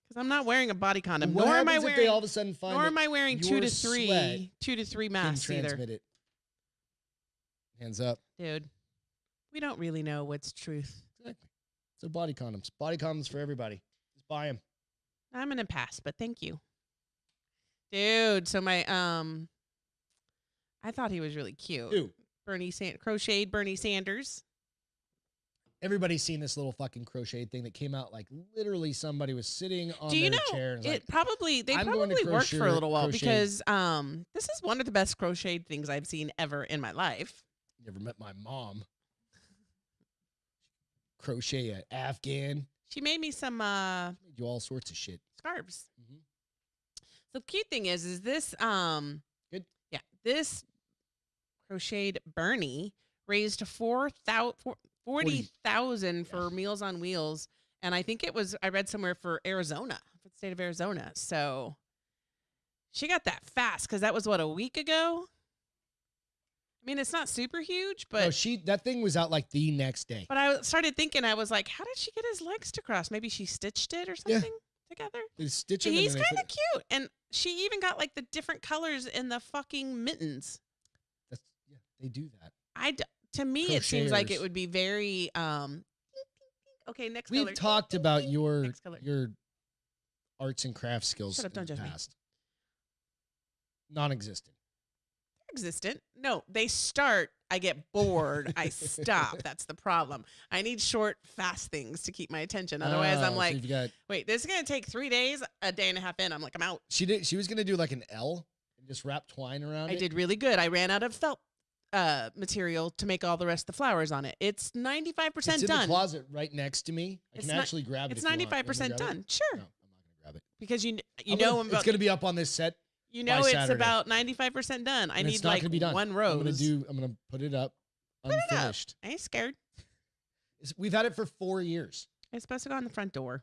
Because I'm not wearing a body condom. What happens if they all of a sudden find nor am I wearing 2 to 3 masks either. Transmit it. Hands up. Dude, we don't really know what's truth. Exactly. So body condoms. Body condoms for everybody. Just buy them. I'm going to pass, but thank you. Dude, so my, I thought he was really cute. Who? Crocheted Bernie Sanders. Everybody's seen this little fucking crochet thing that came out like literally somebody was sitting on Do you their know chair. And it like, probably they I'm going to probably worked for a little while crochet. because this is one of the best crocheted things I've seen ever in my life. Never met my mom. Crochet an Afghan. She made me some She made you all sorts of shit. scarves. Mm-hmm. So the cute thing is this Good. Yeah, this crocheted Bernie raised 40,000 for Meals on Wheels, and I think I read somewhere for Arizona, for the state of Arizona. So she got that fast because that was what, a week ago. I mean, it's not super huge, but No, that thing was out like the next day. But I started thinking, I was like, how did she get his legs to cross? Maybe she stitched it or something together. He's kind of cute, and she even got like the different colors in the fucking mittens. They do that. To me, it seems like it would be very okay. Next color. We've talked about your arts and crafts skills Shut up, don't in judge the me. past. Non-existent. Existent. No, they start. I get bored. I stop. That's the problem. I need short, fast things to keep my attention. Otherwise, I'm like, wait, this is gonna take 3 days. A day and a half in, I'm like, I'm out. She was gonna do like an L and just wrap twine around it. I did really good. I ran out of felt material to make all the rest of the flowers on it. It's 95% It's in done. the closet right next to me. I can actually grab it. It's 95% done. Sure. No, I'm not gonna grab it Because it's gonna be up on this set. It's Saturday. about 95% done. I need like one rose. I'm gonna put it up unfinished. I ain't scared. We've had it for 4 years. It's supposed to go on the front door.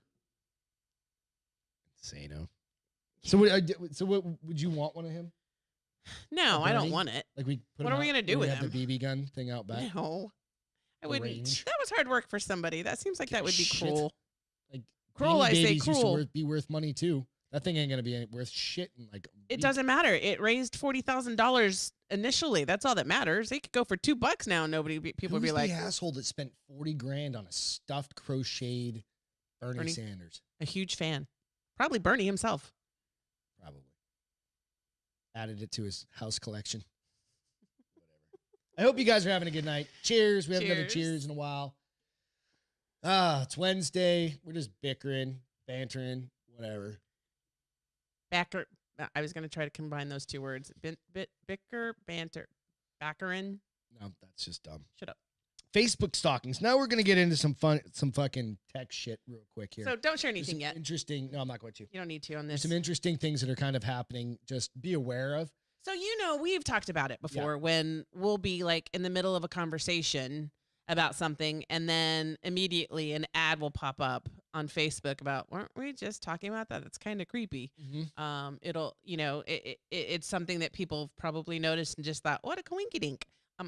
Insano. So what would you want one of him? No, I don't want it. Like we put what are we gonna do with him? The BB gun thing out back. No, I wouldn't. Range. That was hard work for somebody. That seems like that would be cruel. Like cruel, I say babies cruel. Used to be worth money too. That thing ain't gonna be worth shit. It doesn't matter. It raised $40,000 initially. That's all that matters. They could go for $2 now. People would be like, the asshole that spent $40,000 on a stuffed crocheted Bernie Sanders. A huge fan. Probably Bernie himself. Probably. Added it to his house collection. Whatever. I hope you guys are having a good night. Cheers. We haven't done a cheers in a while. It's Wednesday. We're just bickering, bantering, whatever. I was going to try to combine those two words. Bicker, banter. Backerin. No, that's just dumb. Shut up. Facebook stalkings. Now we're going to get into some fucking tech shit real quick here. So don't share anything yet. Interesting. No, I'm not going to. You don't need to on There's this. some interesting things that are kind of happening. Just be aware of. So, we've talked about it before when we'll be like in the middle of a conversation about something and then immediately an ad will pop up on Facebook about, weren't we just talking about that? That's kind of creepy. Mm-hmm. It's something that people probably noticed and just thought, what a coinky dink.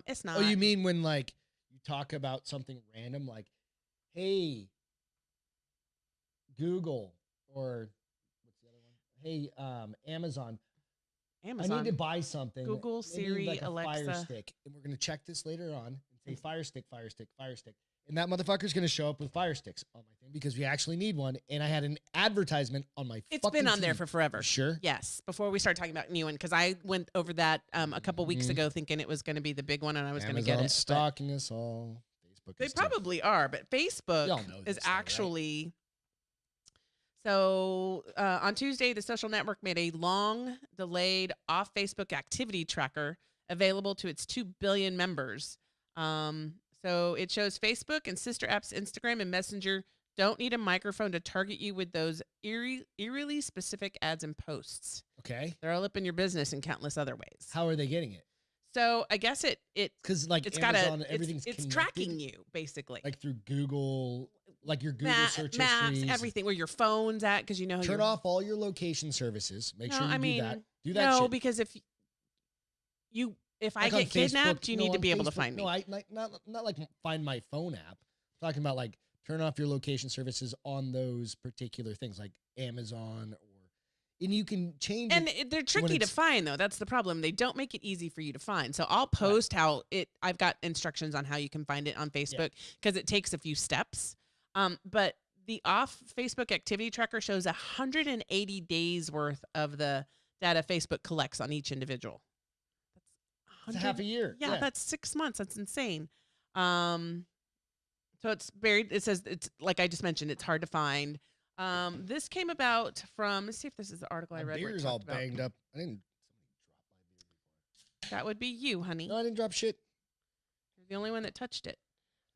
It's not. Oh, you mean when like you talk about something random like, hey, Google, or what's the other one? Hey, Amazon. I need to buy something. Google, Siri, like Alexa. Fire Stick. And we're going to check this later on and say Fire Stick, Fire Stick, Fire Stick. And that motherfucker's going to show up with Fire Sticks on my thing because we actually need one. And I had an advertisement on my It's been on there TV. for forever. Sure? Yes. Before we start talking about new one, because I went over that a couple weeks ago thinking it was going to be the big one and I was going to get it. Stalking us all. Facebook They is probably are, but Facebook Y'all know is this though, right? actually... So on Tuesday, the social network made a long-delayed off-Facebook activity tracker available to its 2 billion members. So it shows Facebook and sister apps Instagram and Messenger don't need a microphone to target you with those eerily specific ads and posts. Okay. They're all up in your business in countless other ways. How are they getting it? So I guess because like it's Amazon, got everything's it's connected, tracking you basically, like through Google, like your Google search maps, histories. everything where your phone's at, because turn off all your location services. Make sure you do that. Do that. No, shit. Because if like I get kidnapped, you need to be able to Facebook, find me. No, I not like find my phone app. I'm talking about like turn off your location services on those particular things like Amazon and you can change and it. They're tricky to find though. That's the problem. They don't make it easy for you to find. So I'll post I've got instructions on how you can find it on Facebook because it takes a few steps. But the off Facebook activity tracker shows 180 days worth of the data Facebook collects on each individual. That's half a year. Yeah, that's 6 months. That's insane. So it's buried. It says it's like I just mentioned. It's hard to find. This came about from. Let's see if this is the article I read. Beer's all banged up. I didn't. That would be you, honey. No, I didn't drop shit. You're the only one that touched it.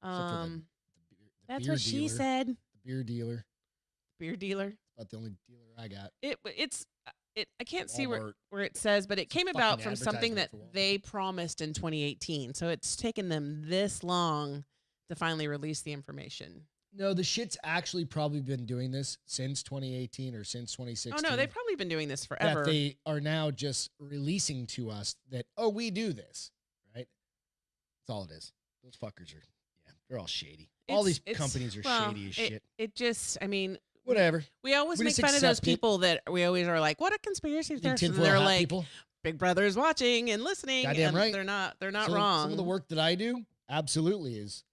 The That's what she said. The beer dealer. Beer dealer. About the only dealer I got. It's. I can't see where it says, but it came about from something that they promised in 2018. So it's taken them this long to finally release the information. No, the shit's actually probably been doing this since 2018 or since 2016. Oh, no, they've probably been doing this forever. That they are now just releasing to us that, we do this, right? That's all it is. Those fuckers are, they're all shady. All these companies are shady as shit. It just, I mean... Whatever. We always make fun of those people that we always are like, what a conspiracy theorist. And they're like, people. Big Brother is watching and listening. Goddamn right. They're not wrong. Some of the work that I do absolutely is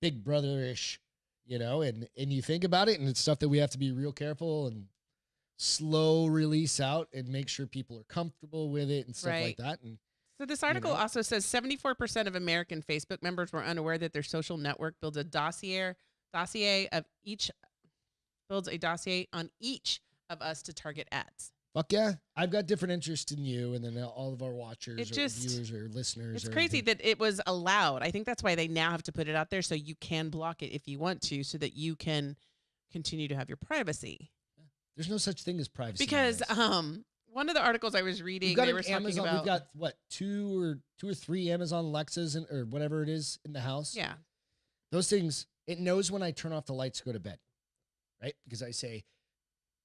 Big Brother-ish, and you think about it, and it's stuff that we have to be real careful and slow release out and make sure people are comfortable with it and stuff like that. And so this article also says 74% of American Facebook members were unaware that their social network builds a dossier on each of us to target ads. Fuck yeah. I've got different interests in you and then all of our watchers viewers or listeners. It's crazy that it was allowed. I think that's why they now have to put it out there so you can block it if you want to, so that you can continue to have your privacy. There's no such thing as privacy. Because one of the articles I was reading, they were talking Amazon, about... We've got, what, two or three Amazon Alexas or whatever it is in the house? Yeah. Those things, it knows when I turn off the lights to go to bed. Right? Because I say,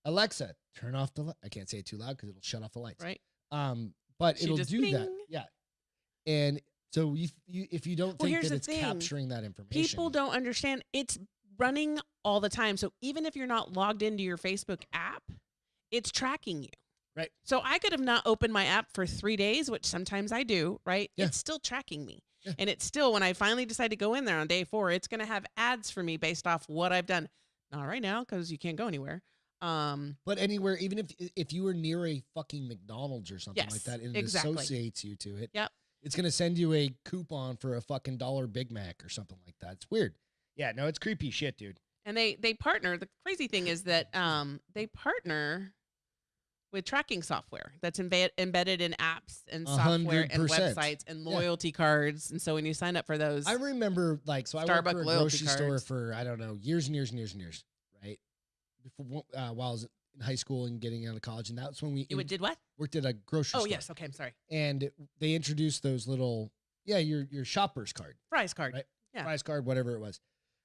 Alexa, turn off the light. I can't say it too loud because it'll shut off the lights. Right. But it'll do that. Yeah. And so if you don't think that it's capturing that information. People don't understand. It's running all the time. So even if you're not logged into your Facebook app, it's tracking you. Right. So I could have not opened my app for 3 days, which sometimes I do, right? Yeah. It's still tracking me. Yeah. And it's still, when I finally decide to go in there on day 4, it's going to have ads for me based off what I've done. Not right now, because you can't go anywhere. But anywhere, even if you were near a fucking McDonald's or something like that, and it associates you to it, it's going to send you a coupon for a fucking $1 Big Mac or something like that. It's weird. Yeah, no, it's creepy shit, dude. And they partner. The crazy thing is that they partner with tracking software that's embedded in apps and software 100%. And websites and loyalty cards. And so when you sign up for those, I remember I worked for a grocery store for, I don't know, years and years and years and years, right? Before, while I was in high school and getting out of college. And that's when did what? Worked at a grocery store. Oh, yes. Okay. I'm sorry. And they introduced those little, your shopper's card. Prize card. Right? Yeah. Prize card, whatever it was.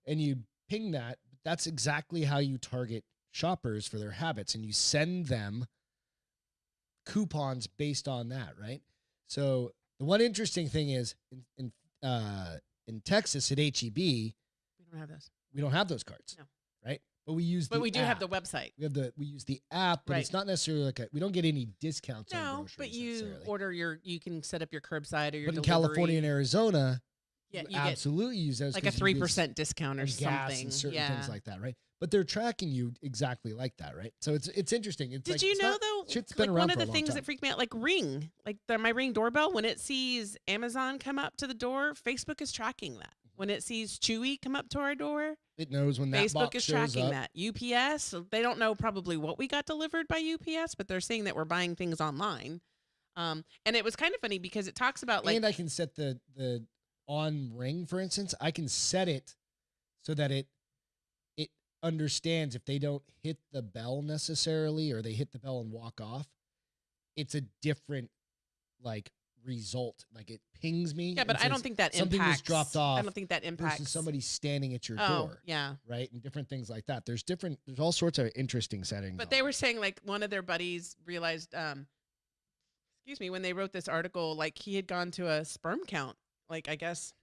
And you ping that. That's exactly how you target shoppers for their habits. And you send them coupons based on that, right? So the one interesting thing is in Texas at HEB, we don't have those cards. No. Right? But we use we do have the website. We use the app, but it's not necessarily we don't get any discounts on groceries. But you can set up your curbside or your delivery. In California and Arizona, you absolutely use those. Like a 3% discount or something. And certain things like that, right? But they're tracking you exactly like that, right? So it's interesting. Did you know though? Shit's been around one of the things time. that freaked me out, like Ring, my Ring doorbell, when it sees Amazon come up to the door, Facebook is tracking that. When it sees Chewy come up to our door, it knows when that Facebook box is shows tracking up. that. UPS, they don't know probably what we got delivered by UPS, but they're saying that we're buying things online. And it was kind of funny because it talks about and I can set the on Ring, for instance. I can set it so that it understands if they don't hit the bell necessarily or they hit the bell and walk off, it's a different result. It pings me. Yeah, but I don't think that something was dropped off. I don't think that impacts versus somebody standing at your door. Yeah. Right? And different things like that. There's all sorts of interesting settings. But they were saying one of their buddies realized when they wrote this article, he had gone to a sperm count, I guess.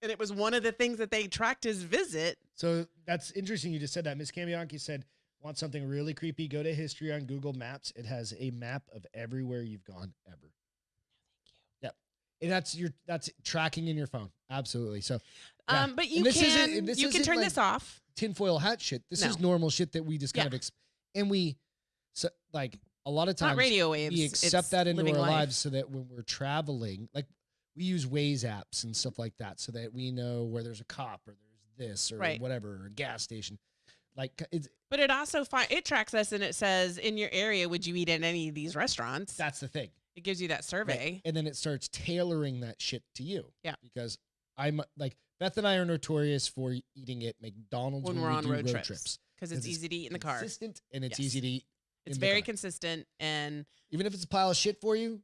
And it was one of the things that they tracked his visit. So that's interesting. You just said that. Miss Camianchi said, want something really creepy? Go to history on Google Maps. It has a map of everywhere you've gone ever. Thank you. Yep. And that's tracking in your phone. Absolutely. So, but you can turn this off. Tinfoil hat shit. This is normal shit that we just kind of, a lot of times not radio waves. We accept that into our lives so that when we're traveling, we use Waze apps and stuff like that so that we know where there's a cop or there's this or Right. whatever, or a gas station. Like it's But it also it tracks us and it says in your area, would you eat at any of these restaurants? that's the thing. It gives you that survey. Right. And then it starts tailoring that shit to you. Yeah. Because I'm like Beth and I are notorious for eating at McDonald's When when we're we on do road trips. trips. Because it's easy to eat in the car. Consistent and it's Yes. easy to eat. It's in the very car. consistent, and Even if it's a pile of shit for you.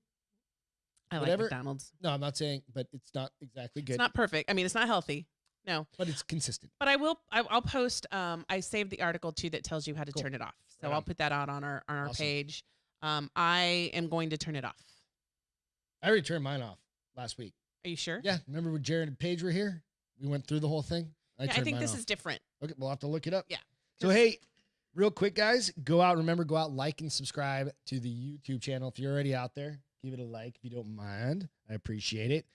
I Whatever. like McDonald's. No, I'm not saying, but it's not exactly good. It's not perfect. I mean, it's not healthy. No. But it's consistent. But I'll post, I saved the article too that tells you how to Cool. turn it off. So Right I'll on. put that out on our Awesome. page. I am going to turn it off. I already turned mine off last week. Are you sure? Yeah. Remember when Jared and Paige were here? We went through the whole thing. I turned think mine this off. is different. Okay, we'll have to look it up. Yeah. So, hey, real quick, guys, go out, like and subscribe to the YouTube channel. If you're already out there, give it a like if you don't mind. I appreciate it.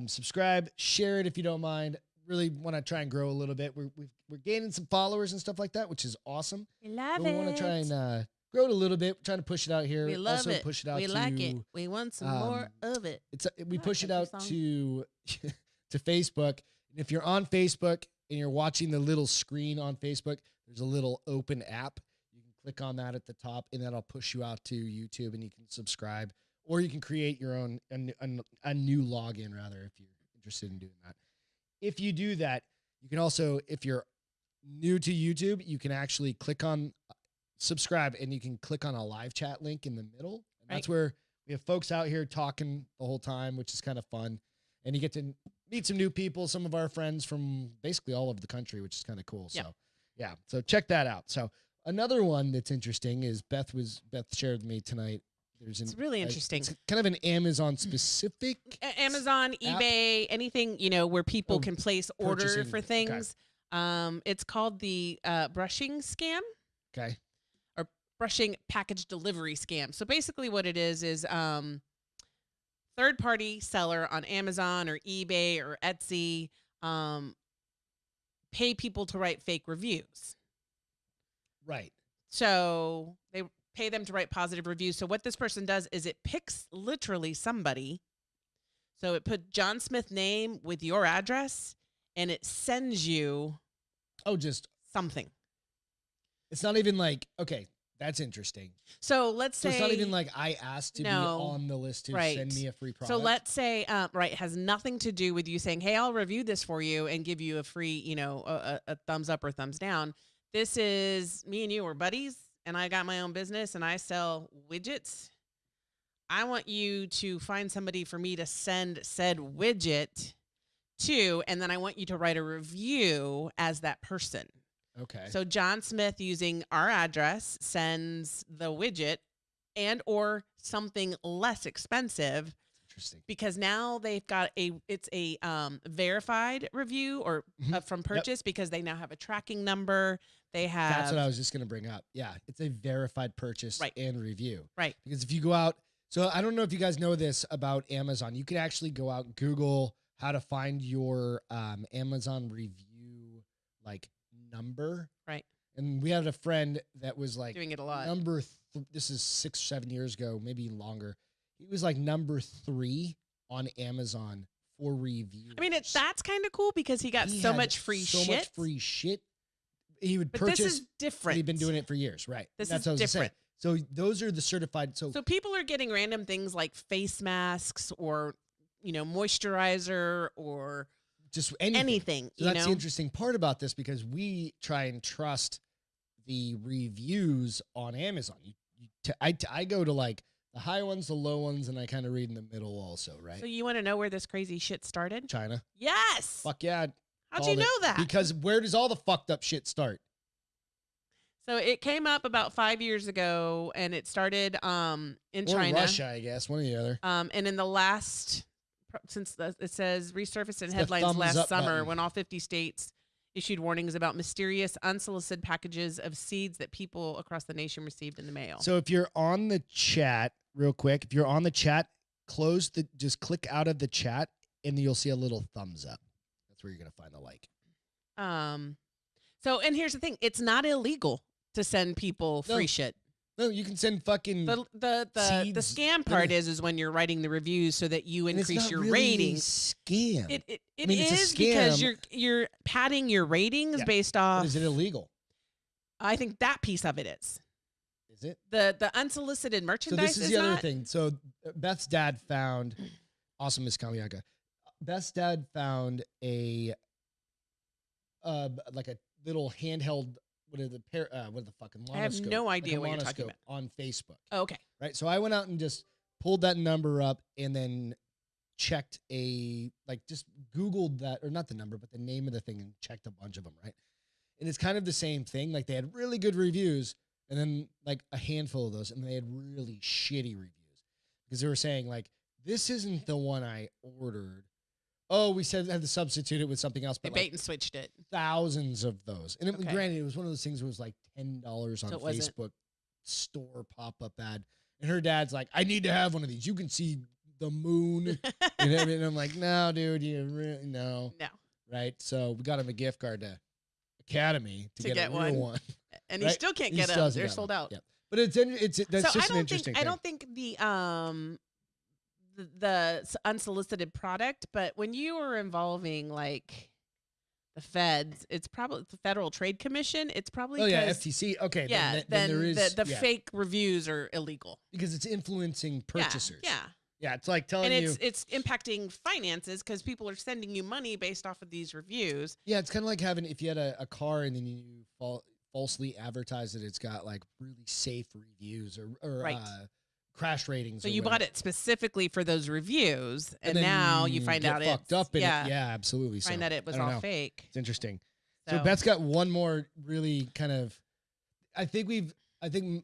Subscribe, share it if you don't mind. Really want to try and grow a little bit. We're gaining some followers and stuff like that, which is awesome. We love We want to try and grow it a little bit. We're trying to push it out here. We love also it. push it out We to, like it. We want some more of it. We Ah, push it country out song. to to Facebook. And if you're on Facebook and you're watching the little screen on Facebook, there's a little open app. You can click on that at the top, and that'll push you out to YouTube, and you can subscribe, or you can create your own a new login rather if you're interested in doing that. If you do that, you can also, if you're new to YouTube, you can actually click on subscribe, and you can click on a live chat link in the middle. And that's where we have folks out here talking the whole time, which is kind of fun. And you get to meet some new people, some of our friends from basically all over the country, which is kind of cool. Yeah. So, yeah. So check that out. So another one that's interesting is Beth shared with me tonight. It's really interesting. It's kind of an Amazon specific. Amazon, app? eBay, anything, where people can place order purchasing. for things. It's called the brushing scam. Okay. Brushing package delivery scam. So basically what it is third-party seller on Amazon or eBay or Etsy pay people to write fake reviews. Right. So they pay them to write positive reviews. So what this person does is it picks literally somebody. So it put John Smith name with your address, and it sends you just something. It's not even like, okay, that's interesting. So let's say it's not even like I asked to be on the list to send me a free product. So let's say, it has nothing to do with you saying, hey, I'll review this for you and give you a free, a thumbs up or thumbs down. This is me and you are buddies, and I got my own business and I sell widgets. I want you to find somebody for me to send said widget to, and then I want you to write a review as that person. Okay. So John Smith, using our address, sends the widget and or something less expensive. Interesting. Because now they've got it's a verified review or from purchase because they now have a tracking number. They have. That's what I was just going to bring up. Yeah, it's a verified purchase and review. Right. Because if you go out, so I don't know if you guys know this about Amazon. You can actually go out and Google how to find your Amazon review number. Right. And we had a friend that was doing it a lot. This is 6 or 7 years ago, maybe longer. He was number 3 on Amazon for reviews. I mean, that's kind of cool because he got so much free shit. So much free shit. He would but purchase. This is different. He'd been doing it for years, right? This That's is what I was different. saying. So those are the certified. So people are getting random things like face masks or, moisturizer or just anything. So that's the interesting part about this because we try and trust the reviews on Amazon. I go to the high ones, the low ones, and I kind of read in the middle also, right? So you want to know where this crazy shit started? China. Yes. Fuck yeah. How'd you know that? Because where does all the fucked up shit start? So it came up about 5 years ago, and it started in China. Russia, I guess, one or the other. And in the last, it says resurfaced in It's headlines last summer button. when all 50 states issued warnings about mysterious unsolicited packages of seeds that people across the nation received in the mail. So if you're on the chat, real quick, if you're on the chat, just click out of the chat, and you'll see a little thumbs up. That's where you're gonna find the like. So and here's the thing: it's not illegal to send people free shit. No, you can send fucking the seeds. scam part is when you're writing the reviews so that you increase your really ratings. Scam. It is because you're padding your ratings based off. But is it illegal? I think that piece of it is. Is it? The unsolicited merchandise. So this is the other thing. So Beth's dad found awesome Miss Kamiaka. Beth's dad found a like a little handheld what are the fucking monoscope? I have no idea what you're talking about. On Facebook. Oh, okay. Right. So I went out and just pulled that number up and then checked just Googled that, or not the number, but the name of the thing, and checked a bunch of them. Right. And it's kind of the same thing. Like they had really good reviews and then like a handful of those, and they had really shitty reviews because they were saying like, this isn't the one I ordered. Oh, we said had to substitute it with something else. But they bait and switched it. Thousands of those. And granted, it was one of those things where it was like $10 on Facebook store pop-up ad. And her dad's like, I need to have one of these. You can see the moon. And I'm like, no, dude, you really, no. No. Right? So we got him a gift card to Academy to get a real one. And he still can't get them. They're sold out. Yeah. But that's just an interesting thing. I don't think the unsolicited product, but when you are involving like the feds, it's probably the Federal Trade Commission. It's probably FTC. Okay, yeah. Then there is the fake reviews are illegal because it's influencing purchasers. Yeah, it's like telling you it's impacting finances because people are sending you money based off of these reviews. Yeah, it's kind of like having if you had a car and then you falsely advertise that it's got like really safe reviews or right. Crash ratings. So you bought it specifically for those reviews, and now you find out it's fucked up in it. Yeah, absolutely. Find that it was all fake. It's interesting. So Beth's got one more really kind of. I think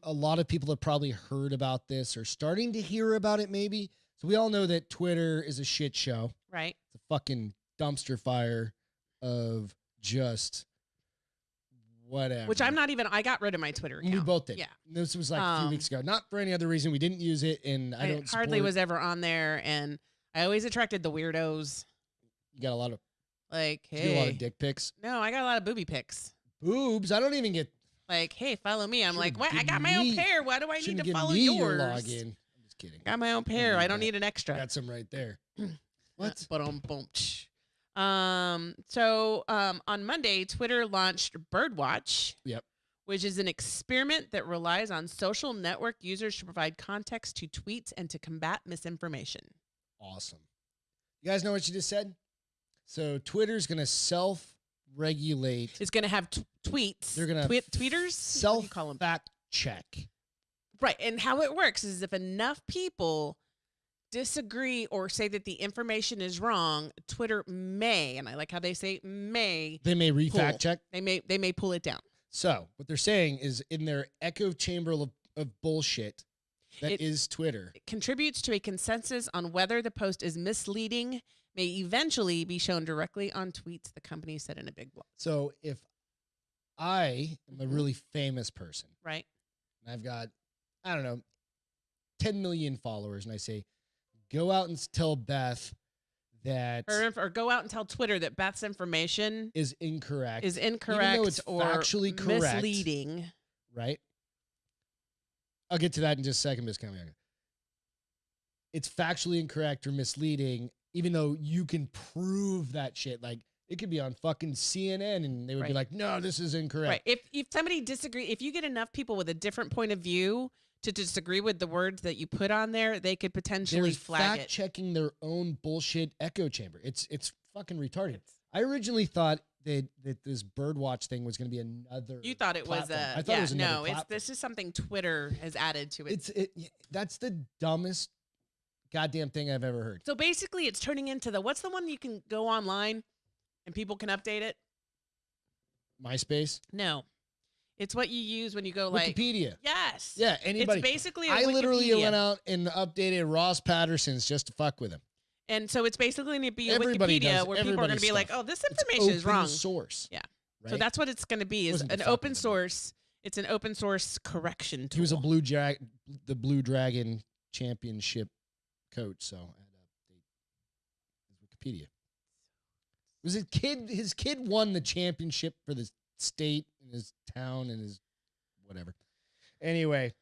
a lot of people have probably heard about this or starting to hear about it. Maybe. So we all know that Twitter is a shit show. Right. It's a fucking dumpster fire of just. Whatever. Which I'm not even. I got rid of my Twitter account. We both did. Yeah. This was like a few weeks ago. Not for any other reason. We didn't use it, and I don't hardly was ever on there. And I always attracted the weirdos. You got a lot of hey, you get a lot of dick pics. No, I got a lot of booby pics. Boobs. I don't even get like, hey, follow me. I'm like, what? I got my own pair. Why do I need to follow yours? Your login. I'm just kidding. Got my own pair. I don't need an extra. Got some right there. What? But on Monday, Twitter launched Birdwatch. Yep. Which is an experiment that relies on social network users to provide context to tweets and to combat misinformation. Awesome. You guys know what you just said? So Twitter's going to self-regulate. It's going to have tweets. They're going to tweeters? Self-fact check. Right. And how it works is if enough people disagree or say that the information is wrong, Twitter may, and I like how they say may. They may re-fact check. They may pull it down. So what they're saying is in their echo chamber of bullshit that is Twitter. It contributes to a consensus on whether the post is misleading, may eventually be shown directly on tweets, the company said in a big blog. So if I am a really famous person. Right. And I've got, I don't know, 10 million followers, and I say, go out and tell Beth that or go out and tell Twitter that Beth's information is incorrect. Even though it's or factually correct, misleading. Right? I'll get to that in just a second, Ms. Kamiaka. It's factually incorrect or misleading, even though you can prove that shit. Like, it could be on fucking CNN and they would be like, no, this is incorrect. Right. If somebody disagrees, if you get enough people with a different point of view to disagree with the words that you put on there, they could potentially flag it. Fact checking their own bullshit echo chamber. It's fucking retarded. I originally thought that this Birdwatch thing was going to be another. You thought it platform. was I thought it was another platform. This is something Twitter has added to it. That's the dumbest goddamn thing I've ever heard. So basically, it's turning into what's the one you can go online and people can update it? MySpace? No. It's what you use when you go Wikipedia. Yes. Yeah, anybody. It's basically I literally went out and updated Ross Patterson's just to fuck with him. And so it's basically going to be a Everybody Wikipedia does where people are going to be like, oh, this information is wrong. Source. Yeah. Right? So that's what it's going to be is an open source. It's an open source correction tool. He was a the Blue Dragon championship coach, so I had to update his Wikipedia. It was his kid won the championship for the state in his town and his whatever. Anyway,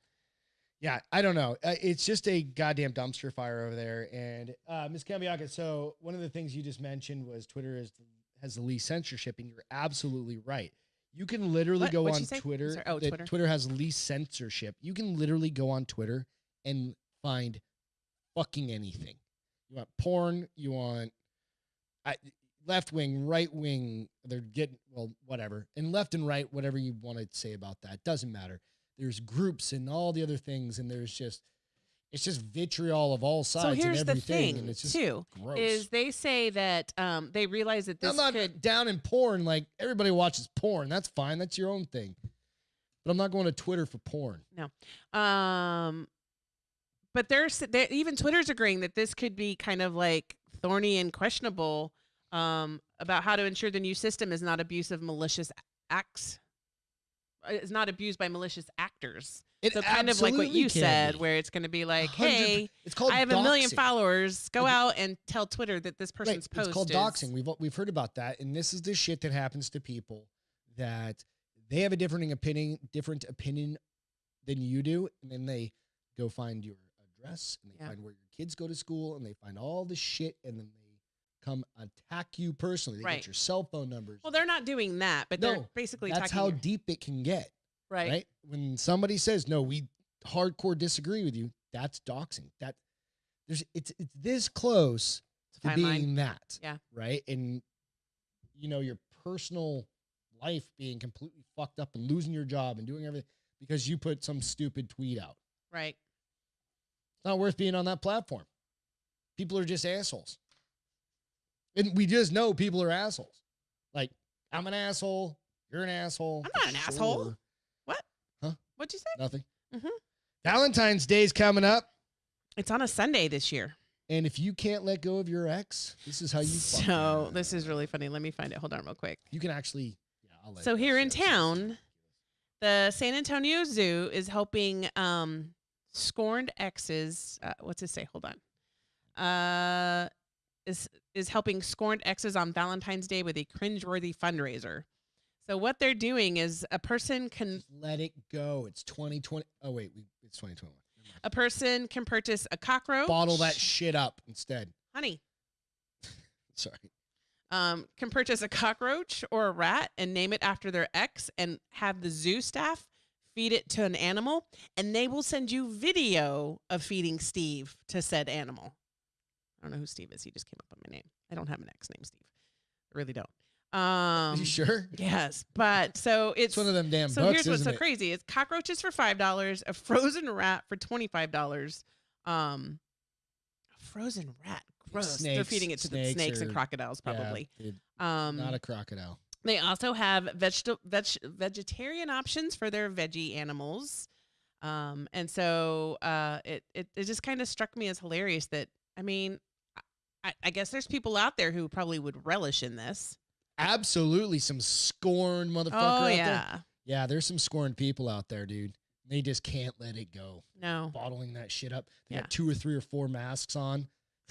Yeah, I don't know. It's just a goddamn dumpster fire over there. And Ms. Cambiaca, so one of the things you just mentioned was Twitter has the least censorship, and you're absolutely right. You can literally go on Twitter. Twitter has least censorship. You can literally go on Twitter and find fucking anything. You want porn, you want left wing, right wing, they're getting, well, whatever. And left and right, whatever you want to say about that, doesn't matter. There's groups and all the other things, and it's just vitriol of all sides. So here's and everything, the thing, and it's just too, gross. Is they say that they realize that this I'm not down in porn. Like, everybody watches porn. That's fine. That's your own thing. But I'm not going to Twitter for porn. No. But even Twitter's agreeing that this could be kind of like thorny and questionable about how to ensure the new system is not abused of malicious acts. Is not abused by malicious actors. So kind of like what you said, where it's going to be like, hey, I have 1 million followers. Go out and tell Twitter that this person's post is... It's called doxing. We've heard about that. And this is the shit that happens to people that they have a different opinion than you do. And then they go find your address, and they find where your kids go to school, and they find all the shit, and then they come attack you personally. They get your cell phone numbers. Well, they're not doing that, but they're basically that's how deep it can get. Right? When somebody says, no, we hardcore disagree with you, that's doxing. It's this close to being that. Yeah. Right? And your personal life being completely fucked up and losing your job and doing everything because you put some stupid tweet out. Right. It's not worth being on that platform. People are just assholes. And we just know people are assholes. Like, I'm an asshole. You're an asshole. I'm not an asshole. What? Huh? What'd you say? Nothing. Mm-hmm. Valentine's Day's coming up. It's on a Sunday this year. And if you can't let go of your ex, this is how you fuck. So this is really funny. Let me find it. Hold on real quick. You can actually... So here in town, the San Antonio Zoo is helping scorned exes. What's it say? Hold on. Is helping scorned exes on Valentine's Day with a cringeworthy fundraiser. So what they're doing is a person can just let it go. It's 2020. Oh wait, it's 2021. A person can purchase a cockroach. Bottle that shit up instead, honey. Sorry. Can purchase a cockroach or a rat and name it after their ex and have the zoo staff feed it to an animal, and they will send you video of feeding Steve to said animal. I don't know who Steve is. He just came up on my name. I don't have an ex named Steve. I really don't. Are you sure? Yes, but so it's one of them damn so books, here's what's so it? crazy. It's cockroaches for $5, a frozen rat for $25. A frozen rat. Gross. They're feeding it to the snakes and crocodiles, probably. Yeah, not a crocodile. They also have vegetarian options for their veggie animals. And so it just kind of struck me as hilarious that, I mean, I guess there's people out there who probably would relish in this. Absolutely. Some scorned motherfucker out there. Yeah, there's some scorned people out there, dude. They just can't let it go. No. Bottling that shit up. They got 2 or 3 or 4 masks on.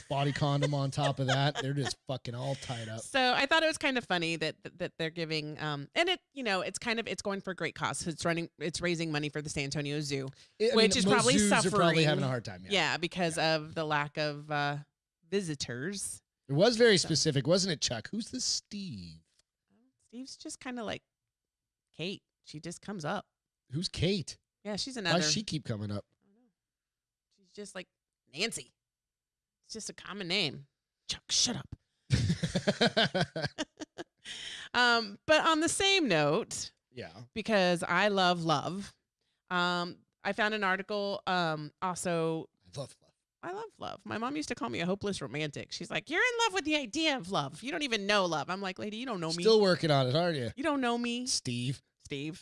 Body condom on top of that. They're just fucking all tied up. So I thought it was kind of funny that they're giving and it, it's going for a great cause. It's raising money for the San Antonio Zoo, which is probably suffering. Are probably having a hard time. Yeah, because of the lack of visitors. It was very specific, wasn't it, Chuck? Who's this Steve? Steve's just kind of like Kate. She just comes up. Who's Kate? Yeah, she's another. Why does she keep coming up? I don't know. She's just like Nancy. It's just a common name. Chuck, shut up. But on the same note, because I love love, I found an article. Also, I love love. My mom used to call me a hopeless romantic. She's like, "You're in love with the idea of love. You don't even know love." I'm like, "Lady, you don't know me. Still working on it, aren't you? You don't know me, Steve. Damn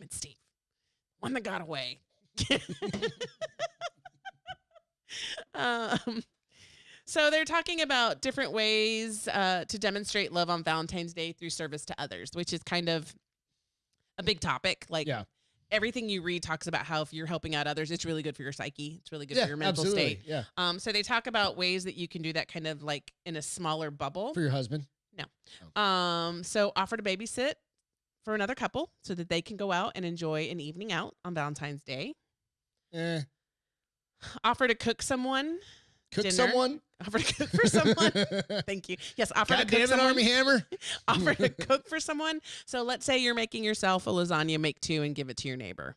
it, Steve. One that got away." So they're talking about different ways to demonstrate love on Valentine's Day through service to others, which is kind of a big topic. Like everything you read talks about how if you're helping out others, it's really good for your psyche. It's really good for your mental state. Yeah. So they talk about ways that you can do that kind of like in a smaller bubble. For your husband? No. Oh. So offer to babysit for another couple so that they can go out and enjoy an evening out on Valentine's Day. Offer to cook someone. Cook dinner. someone? Offer to cook for someone. Thank you. Yes, offer God to cook damn it, someone. Army Hammer. Offer to cook for someone. So let's say you're making yourself a lasagna, make 2 and give it to your neighbor.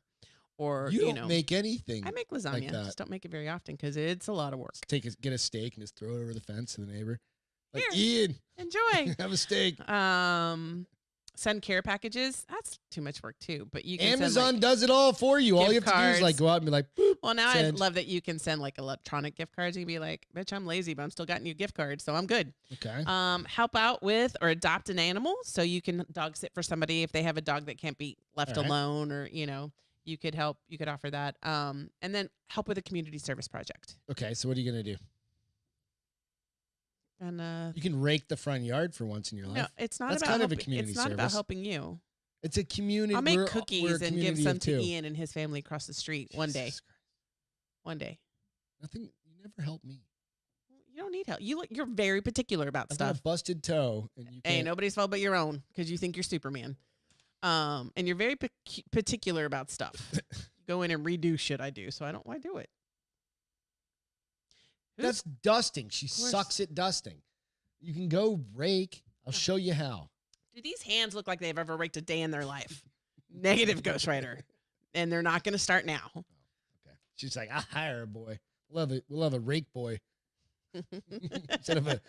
Or, you don't make anything. I make lasagna. Like that. Just don't make it very often because it's a lot of work. Get a steak and just throw it over the fence to the neighbor. Like, Here, Ian, enjoy. have a steak. Send care packages. That's too much work too. But you can Amazon send, does it all for you. All you have gift to do is like go out and be like, boop. well, now send. I love that you can send like electronic gift cards. You can be like, bitch, I'm lazy, but I'm still getting you gift cards, so I'm good. Okay. Help out with or adopt an animal. So you can dog sit for somebody if they have a dog that can't be left alone, or you could help. You could offer that. And then help with a community service project. Okay, so what are you gonna do? And you can rake the front yard for once in your life. No, it's not That's about kind of helping, a community it's not service. about helping you. It's a community. I'll make we're a cookies and give community some of to 2. Ian and his family across the street one day. Jesus Christ. One day. Nothing. You never help me. You don't need help. You're very particular about I've stuff. got a busted toe, and you can't. Ain't nobody's fault but your own because you think you're Superman. And you're very particular about stuff. Go in and redo shit I do, so why do it? That's dusting. She sucks at dusting. You can go rake. I'll show you how. Do these hands look like they've ever raked a day in their life? Negative, Ghostwriter. And they're not going to start now. Oh, okay. She's like, I hire a boy. Love it. We'll have a rake boy instead of a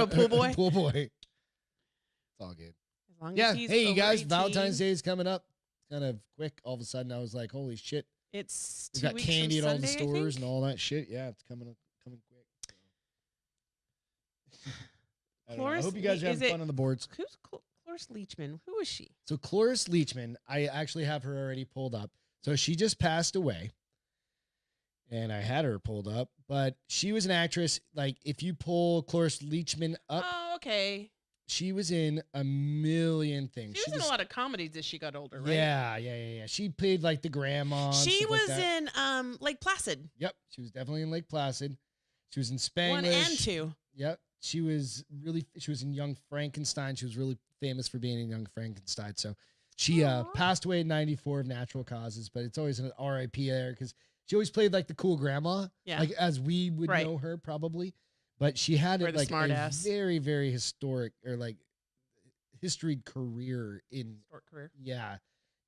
pool boy. Pool boy. It's all good. As long Yeah. as he's Hey, you over guys. 18. Valentine's Day is coming up. Kind of quick. All of a sudden, I was like, holy shit. It's We 2 got weeks candy at from all the Sunday, I stores think. and all that shit. Yeah, it's coming quick. I don't know. I hope you guys are having fun on the boards. Who's Cloris Leachman? Who is she? So Cloris Leachman, I actually have her already pulled up. So she just passed away, and I had her pulled up. But she was an actress. Like, if you pull Cloris Leachman up, Oh, okay. she was in a million things. She was in a lot of comedies as she got older, right? Yeah. She played like the grandma. and She stuff like was that. in Lake Placid. Yep, she was definitely in Lake Placid. She was in Spanglish. 1 and 2. Yep. She was in Young Frankenstein. She was really famous for being in Young Frankenstein. So she passed away in 94 of natural causes, but it's always an RIP there because she always played like the cool grandma, like as we would know her probably. But she had Or the like smart a ass. very, very historic or like history career in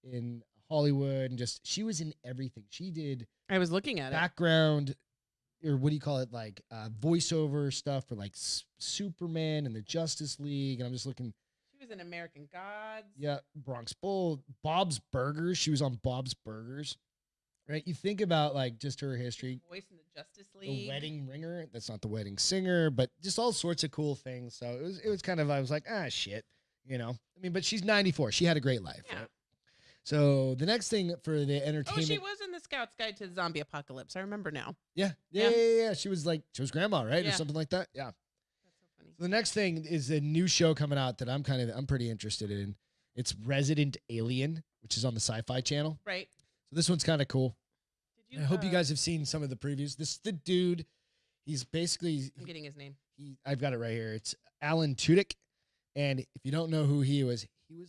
in Hollywood, and just she was in everything. She did I was looking at background or what do you call it, like voiceover stuff for like Superman and the Justice League. And I'm just looking. She was in American Gods. Yeah, Bronx Bull, Bob's Burgers. She was on Bob's Burgers, right? You think about like just her history. Voice in the Justice League. The Wedding Ringer. That's not the Wedding Singer, but just all sorts of cool things. So it was kind of, I was like, shit, I mean, but she's 94. She had a great life. Yeah. Right? So the next thing for the entertainment. Oh, she was in the Scout's Guide to the Zombie Apocalypse. I remember now. Yeah. She was grandma, right? Or something like that. Yeah. That's so funny. So the next thing is a new show coming out that I'm pretty interested in. It's Resident Alien, which is on the Sci-Fi Channel. Right. So this one's kind of cool. Did you, I hope you guys have seen some of the previews. This is the dude. He's basically. I'm getting his name. I've got it right here. It's Alan Tudyk, and if you don't know who he was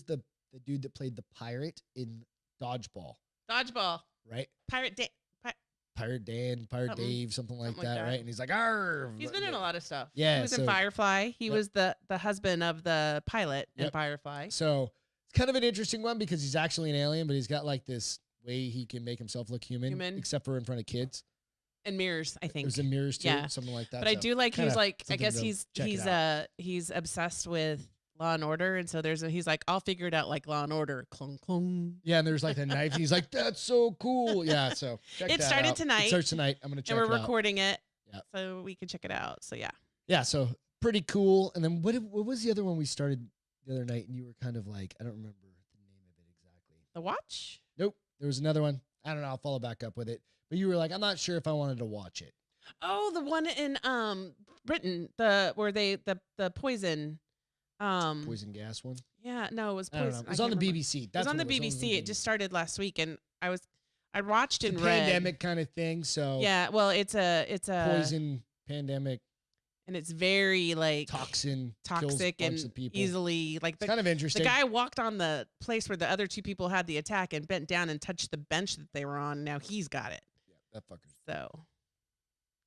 the dude that played the pirate in Dodgeball. Dodgeball. Right. Pirate Dan. Pirate Dave, something like that, right? And he's like, "Arr!" He's been in a lot of stuff. Yeah, he was in Firefly. He Yep. was the husband of the pilot in Yep. Firefly. So it's kind of an interesting one because he's actually an alien, but he's got like this way he can make himself look human. Except for in front of kids. And mirrors, I think. There's in mirrors too, Yeah. something like that. But I do like he's like I something guess to he's obsessed with Law and Order, and so he's like, I'll figure it out like Law and Order. Clunk clunk. Yeah, and there's like a knife, and he's like, that's so cool. Yeah, so check It that started out. tonight. It starts tonight. I'm gonna check And it we're out. recording it, Yeah. so we can check it out. So yeah. Yeah, so pretty cool. And then what was the other one we started the other night, and you were kind of like, I don't remember the name of it exactly. The Watch? Nope, there was another one. I don't know. I'll follow back up with it. But you were like, I'm not sure if I wanted to watch it. Oh, the one in Britain, where the poison. Poison gas one. Yeah, no, it was I don't poison. know. It was on the BBC. It was on the BBC. It just started last week, and I watched and read. Pandemic kind of thing. So yeah, well, it's a poison pandemic, and it's very like toxic and easily like it's kind of interesting. The guy walked on the place where the other 2 people had the attack and bent down and touched the bench that they were on. Now he's got it. Yeah, that fucker. So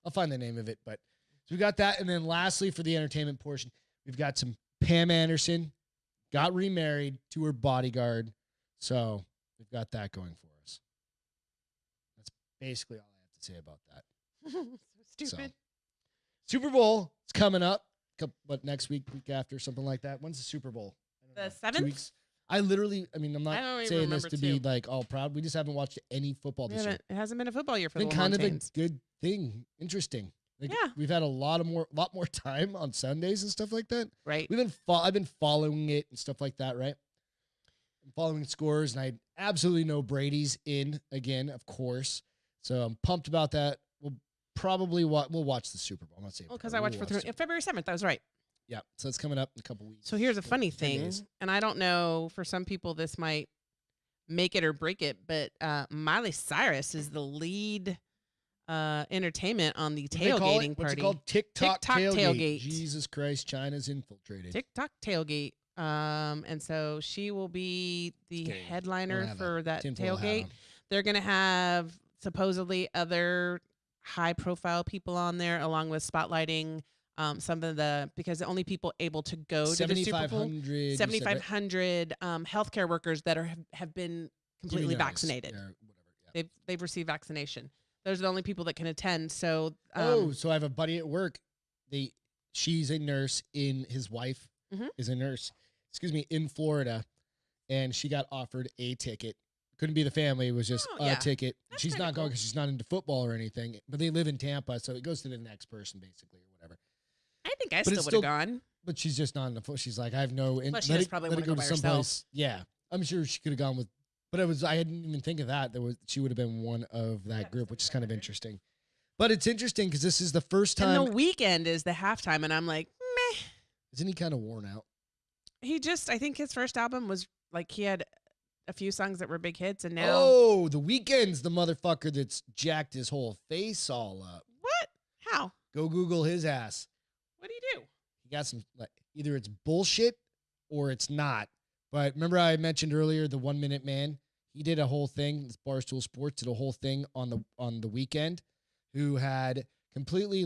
I'll find the name of it. But so we got that. And then lastly, for the entertainment portion, we've got some Pam Anderson got remarried to her bodyguard. So we've got that going for us. That's basically all I have to say about that. So stupid. So, Super Bowl is coming up. Next week after, something like that. When's the Super Bowl? The 7th? 2 weeks. I'm not saying this to be like all proud. We just haven't watched any football this year. It hasn't been a football year for the the kind Montans. of a good thing. Interesting. Like, yeah. We've had a lot more time on Sundays and stuff like that. Right. I've been following it and stuff like that, right? I'm following scores, and I absolutely know Brady's in again, of course. So I'm pumped about that. We'll probably we'll watch the Super Bowl. I'm not saying because I watched February 7th. That was right. Yeah, so it's coming up in a couple weeks. So here's a funny thing, and I don't know, for some people this might make it or break it, but Miley Cyrus is the lead entertainment on the tailgating party. What's it called? TikTok tailgate. Jesus Christ, China's infiltrated. TikTok tailgate. And so she will be the headliner for that tailgate. They're going to have supposedly other high-profile people on there, along with spotlighting some of because the only people able to go to the Super Bowl, 7,500 healthcare workers that have been completely vaccinated. Yeah. They've received vaccination. Those are the only people that can attend. So so I have a buddy at work. She's a nurse. His wife is a nurse. In Florida, and she got offered a ticket. Couldn't be the family. It was just a ticket. That's she's not going because she's not into football or anything. But they live in Tampa, so it goes to the next person basically, or whatever. I think I still would have gone. But she's just not in the foot. She's like, I have no. Plus, she probably want to go by herself. Yeah, I'm sure she could have gone with. But I didn't even think of that. She would have been one of that group, which is kind of interesting. But it's interesting because this is the first time. And the weekend is the halftime, and I'm like, meh. Isn't he kind of worn out? I think his first album was like he had a few songs that were big hits, and now. Oh, the Weeknd's the motherfucker that's jacked his whole face all up. What? How? Go Google his ass. What do you do? He got some, either it's bullshit or it's not. But remember I mentioned earlier the 1 Minute Man? He did a whole thing. This Barstool Sports did a whole thing on the Weeknd, who had completely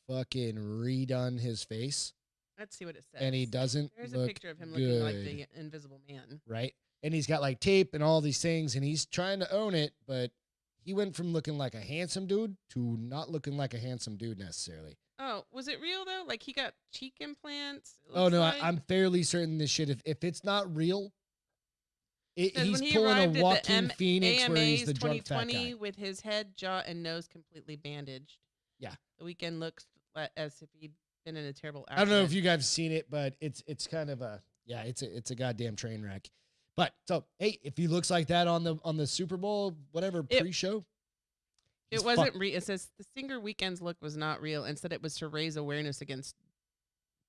fucking redone his face. Let's see what it says. And he doesn't. There's a picture of him looking like the Invisible Man. Right. And he's got tape and all these things, and he's trying to own it, but he went from looking like a handsome dude to not looking like a handsome dude necessarily. Oh, was it real though? Like he got cheek implants? Oh no, I'm fairly certain this shit. If it's not real, he's pulling a Joaquin Phoenix AMA's where he's the drunk fat guy with his head, jaw, and nose completely bandaged. Yeah, the Weeknd looks as if he'd been in a terrible accident. I don't know if you guys have seen it, but it's kind of it's a goddamn train wreck. But so hey, if he looks like that on the Super Bowl pre-show. It wasn't real. It says the singer Weeknd's look was not real. Instead, it was to raise awareness against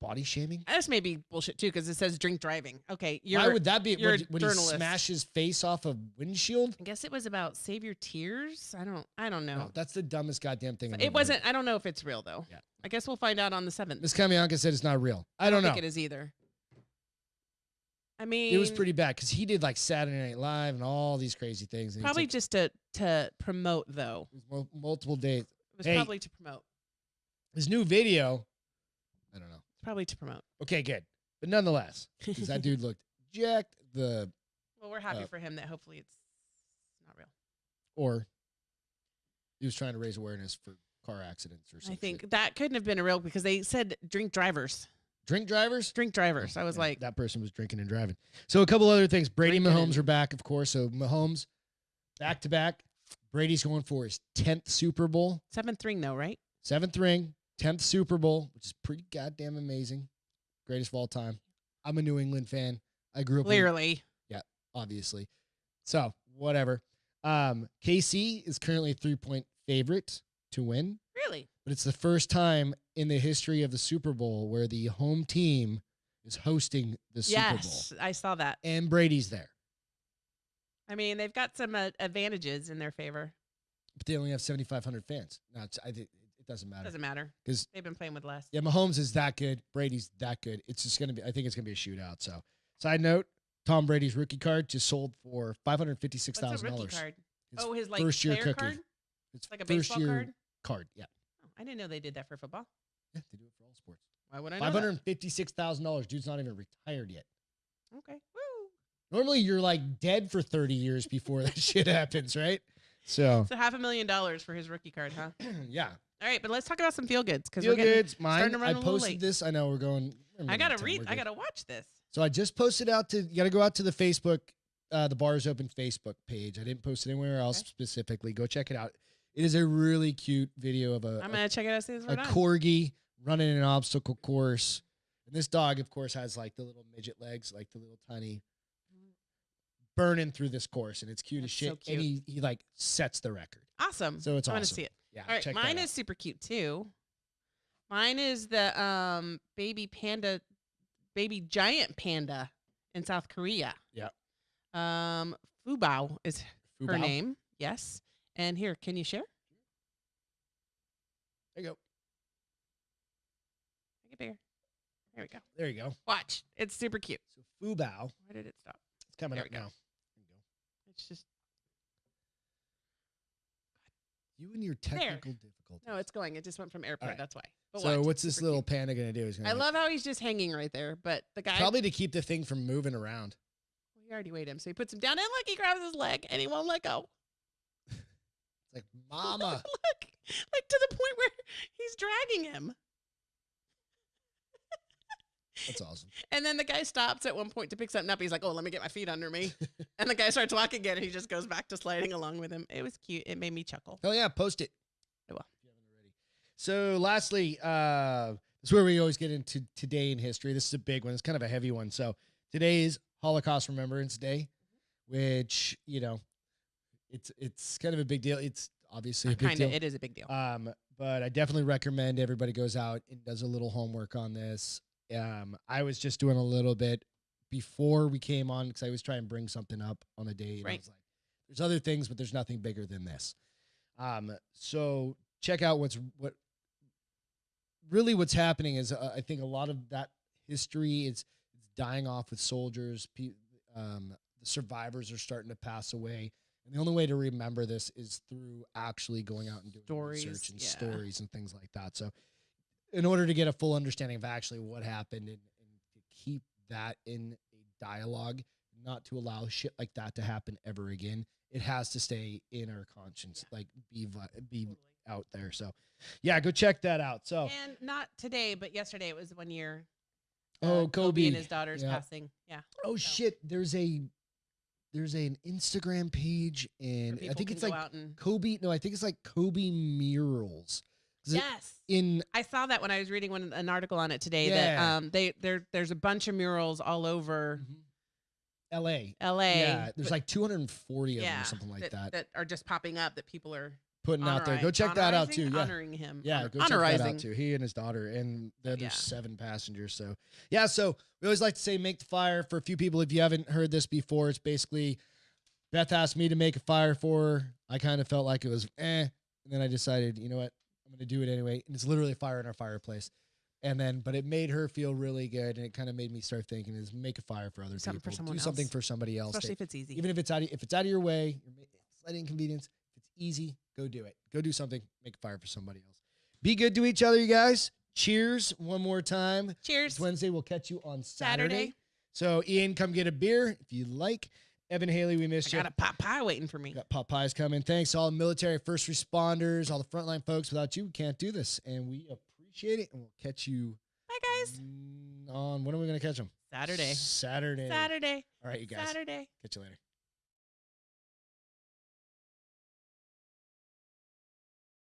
body shaming. This may be bullshit too, because it says drink driving. Okay, why would that be? You're would he smash his face off a windshield? I guess it was about save your tears. I don't know. No, that's the dumbest goddamn thing. It wasn't. I don't know if it's real though. Yeah. I guess we'll find out on the 7th. Miss Kamianka said it's not real. I don't know. I think it is either. I mean, it was pretty bad because he did Saturday Night Live and all these crazy things. Probably just to promote, though. Multiple days. It was probably to promote. His new video, I don't know. It's probably to promote. Okay, good. But nonetheless, because that dude looked jacked. Well, we're happy for him that hopefully it's not real. Or he was trying to raise awareness for car accidents or something. I think that couldn't have been a real because they said drink drivers. Drink drivers? Drink drivers. I was like... That person was drinking and driving. So a couple other things. Brady and Mahomes are back, of course. So Mahomes, back-to-back. Brady's going for his 10th Super Bowl. 7th ring, though, right? 7th ring, 10th Super Bowl, which is pretty goddamn amazing. Greatest of all time. I'm a New England fan. I grew up... Clearly. Yeah, obviously. So, whatever. KC is currently a 3-point favorite to win. Really? But it's the first time in the history of the Super Bowl where the home team is hosting the Super Bowl. Yes, I saw that. And Brady's there. I mean, they've got some advantages in their favor. But they only have 7,500 fans. No, I think it doesn't matter. It doesn't matter. Because they've been playing with less. Yeah, Mahomes is that good. Brady's that good. It's just going to be, I think it's going to be a shootout. So, side note, Tom Brady's rookie card just sold for $556,000. What's a rookie card? His first year player cookie. card? It's like a first baseball year card. Yeah. I didn't know they did that for football. Yeah, they do it for all sports. Why would I know that? $556,000. Dude's not even retired yet. Okay. Woo. Normally, you're like dead for 30 years before that shit happens, right? So $500,000 for his rookie card, huh? Yeah. All right, but let's talk about some feel goods Feel goods. Mine. I posted this. I know we're going. I gotta read. I gotta watch this. So I just posted out to. You gotta go out to the Facebook, the Bars Open Facebook page. I didn't post it anywhere else specifically. Go check it out. It is a really cute video of I'm gonna check it out as soon as we're done. Corgi running an obstacle course, and this dog, of course, has like the little midget legs, like the little tiny. Burning through this course, and it's cute as shit. So cute. And he like sets the record. Awesome. So it's awesome. I want to see it. Yeah. All right. Mine is super cute too. Mine is the baby giant panda in South Korea. Yeah. Fubao is her name. Yes. And here, can you share? There you go. Make it bigger. There we go. There you go. Watch. It's super cute. So Fubao. Where did it stop? It's coming up now. It's just you and your technical difficulties. No, it's going. It just went from airplane. Right. That's why. But so what's this little panda gonna do? I love how he's just hanging right there, but the guy probably to keep the thing from moving around. Well, he already weighed him, so he puts him down, and look, he grabs his leg, and he won't let go. It's like, mama, look, like to the point where he's dragging him. That's awesome. And then the guy stops at one point to pick something up. He's like, oh, let me get my feet under me. And the guy starts walking again, and he just goes back to sliding along with him. It was cute. It made me chuckle. Oh, yeah. Post it. I will. So lastly, this is where we always get into today in history. This is a big one. It's kind of a heavy one. So today is Holocaust Remembrance Day, which, you know, it's kind of a big deal. It's obviously a big deal. It is a big deal. But I definitely recommend everybody goes out and does a little homework on this. I was just doing a little bit before we came on because I was trying to bring something up on the day. And I was like, there's other things, but there's nothing bigger than this. So check out what's happening is I think a lot of that history is dying off with soldiers. The survivors are starting to pass away. And the only way to remember this is through actually going out and doing research and stories and things like that. So in order to get a full understanding of actually what happened and to keep that in a dialogue, not to allow shit like that to happen ever again, it has to stay in our conscience, like be out there. So yeah, go check that out. So and not today, but yesterday it was 1 year. Kobe and his daughter's passing. Yeah. Oh shit. There's an Instagram page and I think it's like Kobe. No, I think it's like Kobe Murals. Yes. I saw that when I was reading an article on it today that there's a bunch of murals all over LA. Yeah. There's like 240 of them or something like that. That are just popping up that people are putting out there. Go check that out too. Yeah. Honoring him. Yeah, go check that out too. He and his daughter and the other 7 passengers. So yeah, so we always like to say make the fire for a few people. If you haven't heard this before, it's basically Beth asked me to make a fire for her. I kind of felt like it was and then I decided, you know what? I'm going to do it anyway. And it's literally a fire in our fireplace. But it made her feel really good. And it kind of made me start thinking is make a fire for other people. Do something for somebody else. Especially if it's easy. Even if it's out of your way, slight inconvenience. If it's easy, go do it. Go do something. Make a fire for somebody else. Be good to each other, you guys. Cheers one more time. Cheers. It's Wednesday. We'll catch you on Saturday. So Ian, come get a beer if you like. Evan Haley, we missed you. I got a pot pie waiting for me. Got pot pies coming. Thanks to all the military, first responders, all the frontline folks. Without you, we can't do this. And we appreciate it. And we'll catch you. Bye, guys. On when are we going to catch them? Saturday. Saturday. Saturday. All right, you guys. Saturday. Catch you later.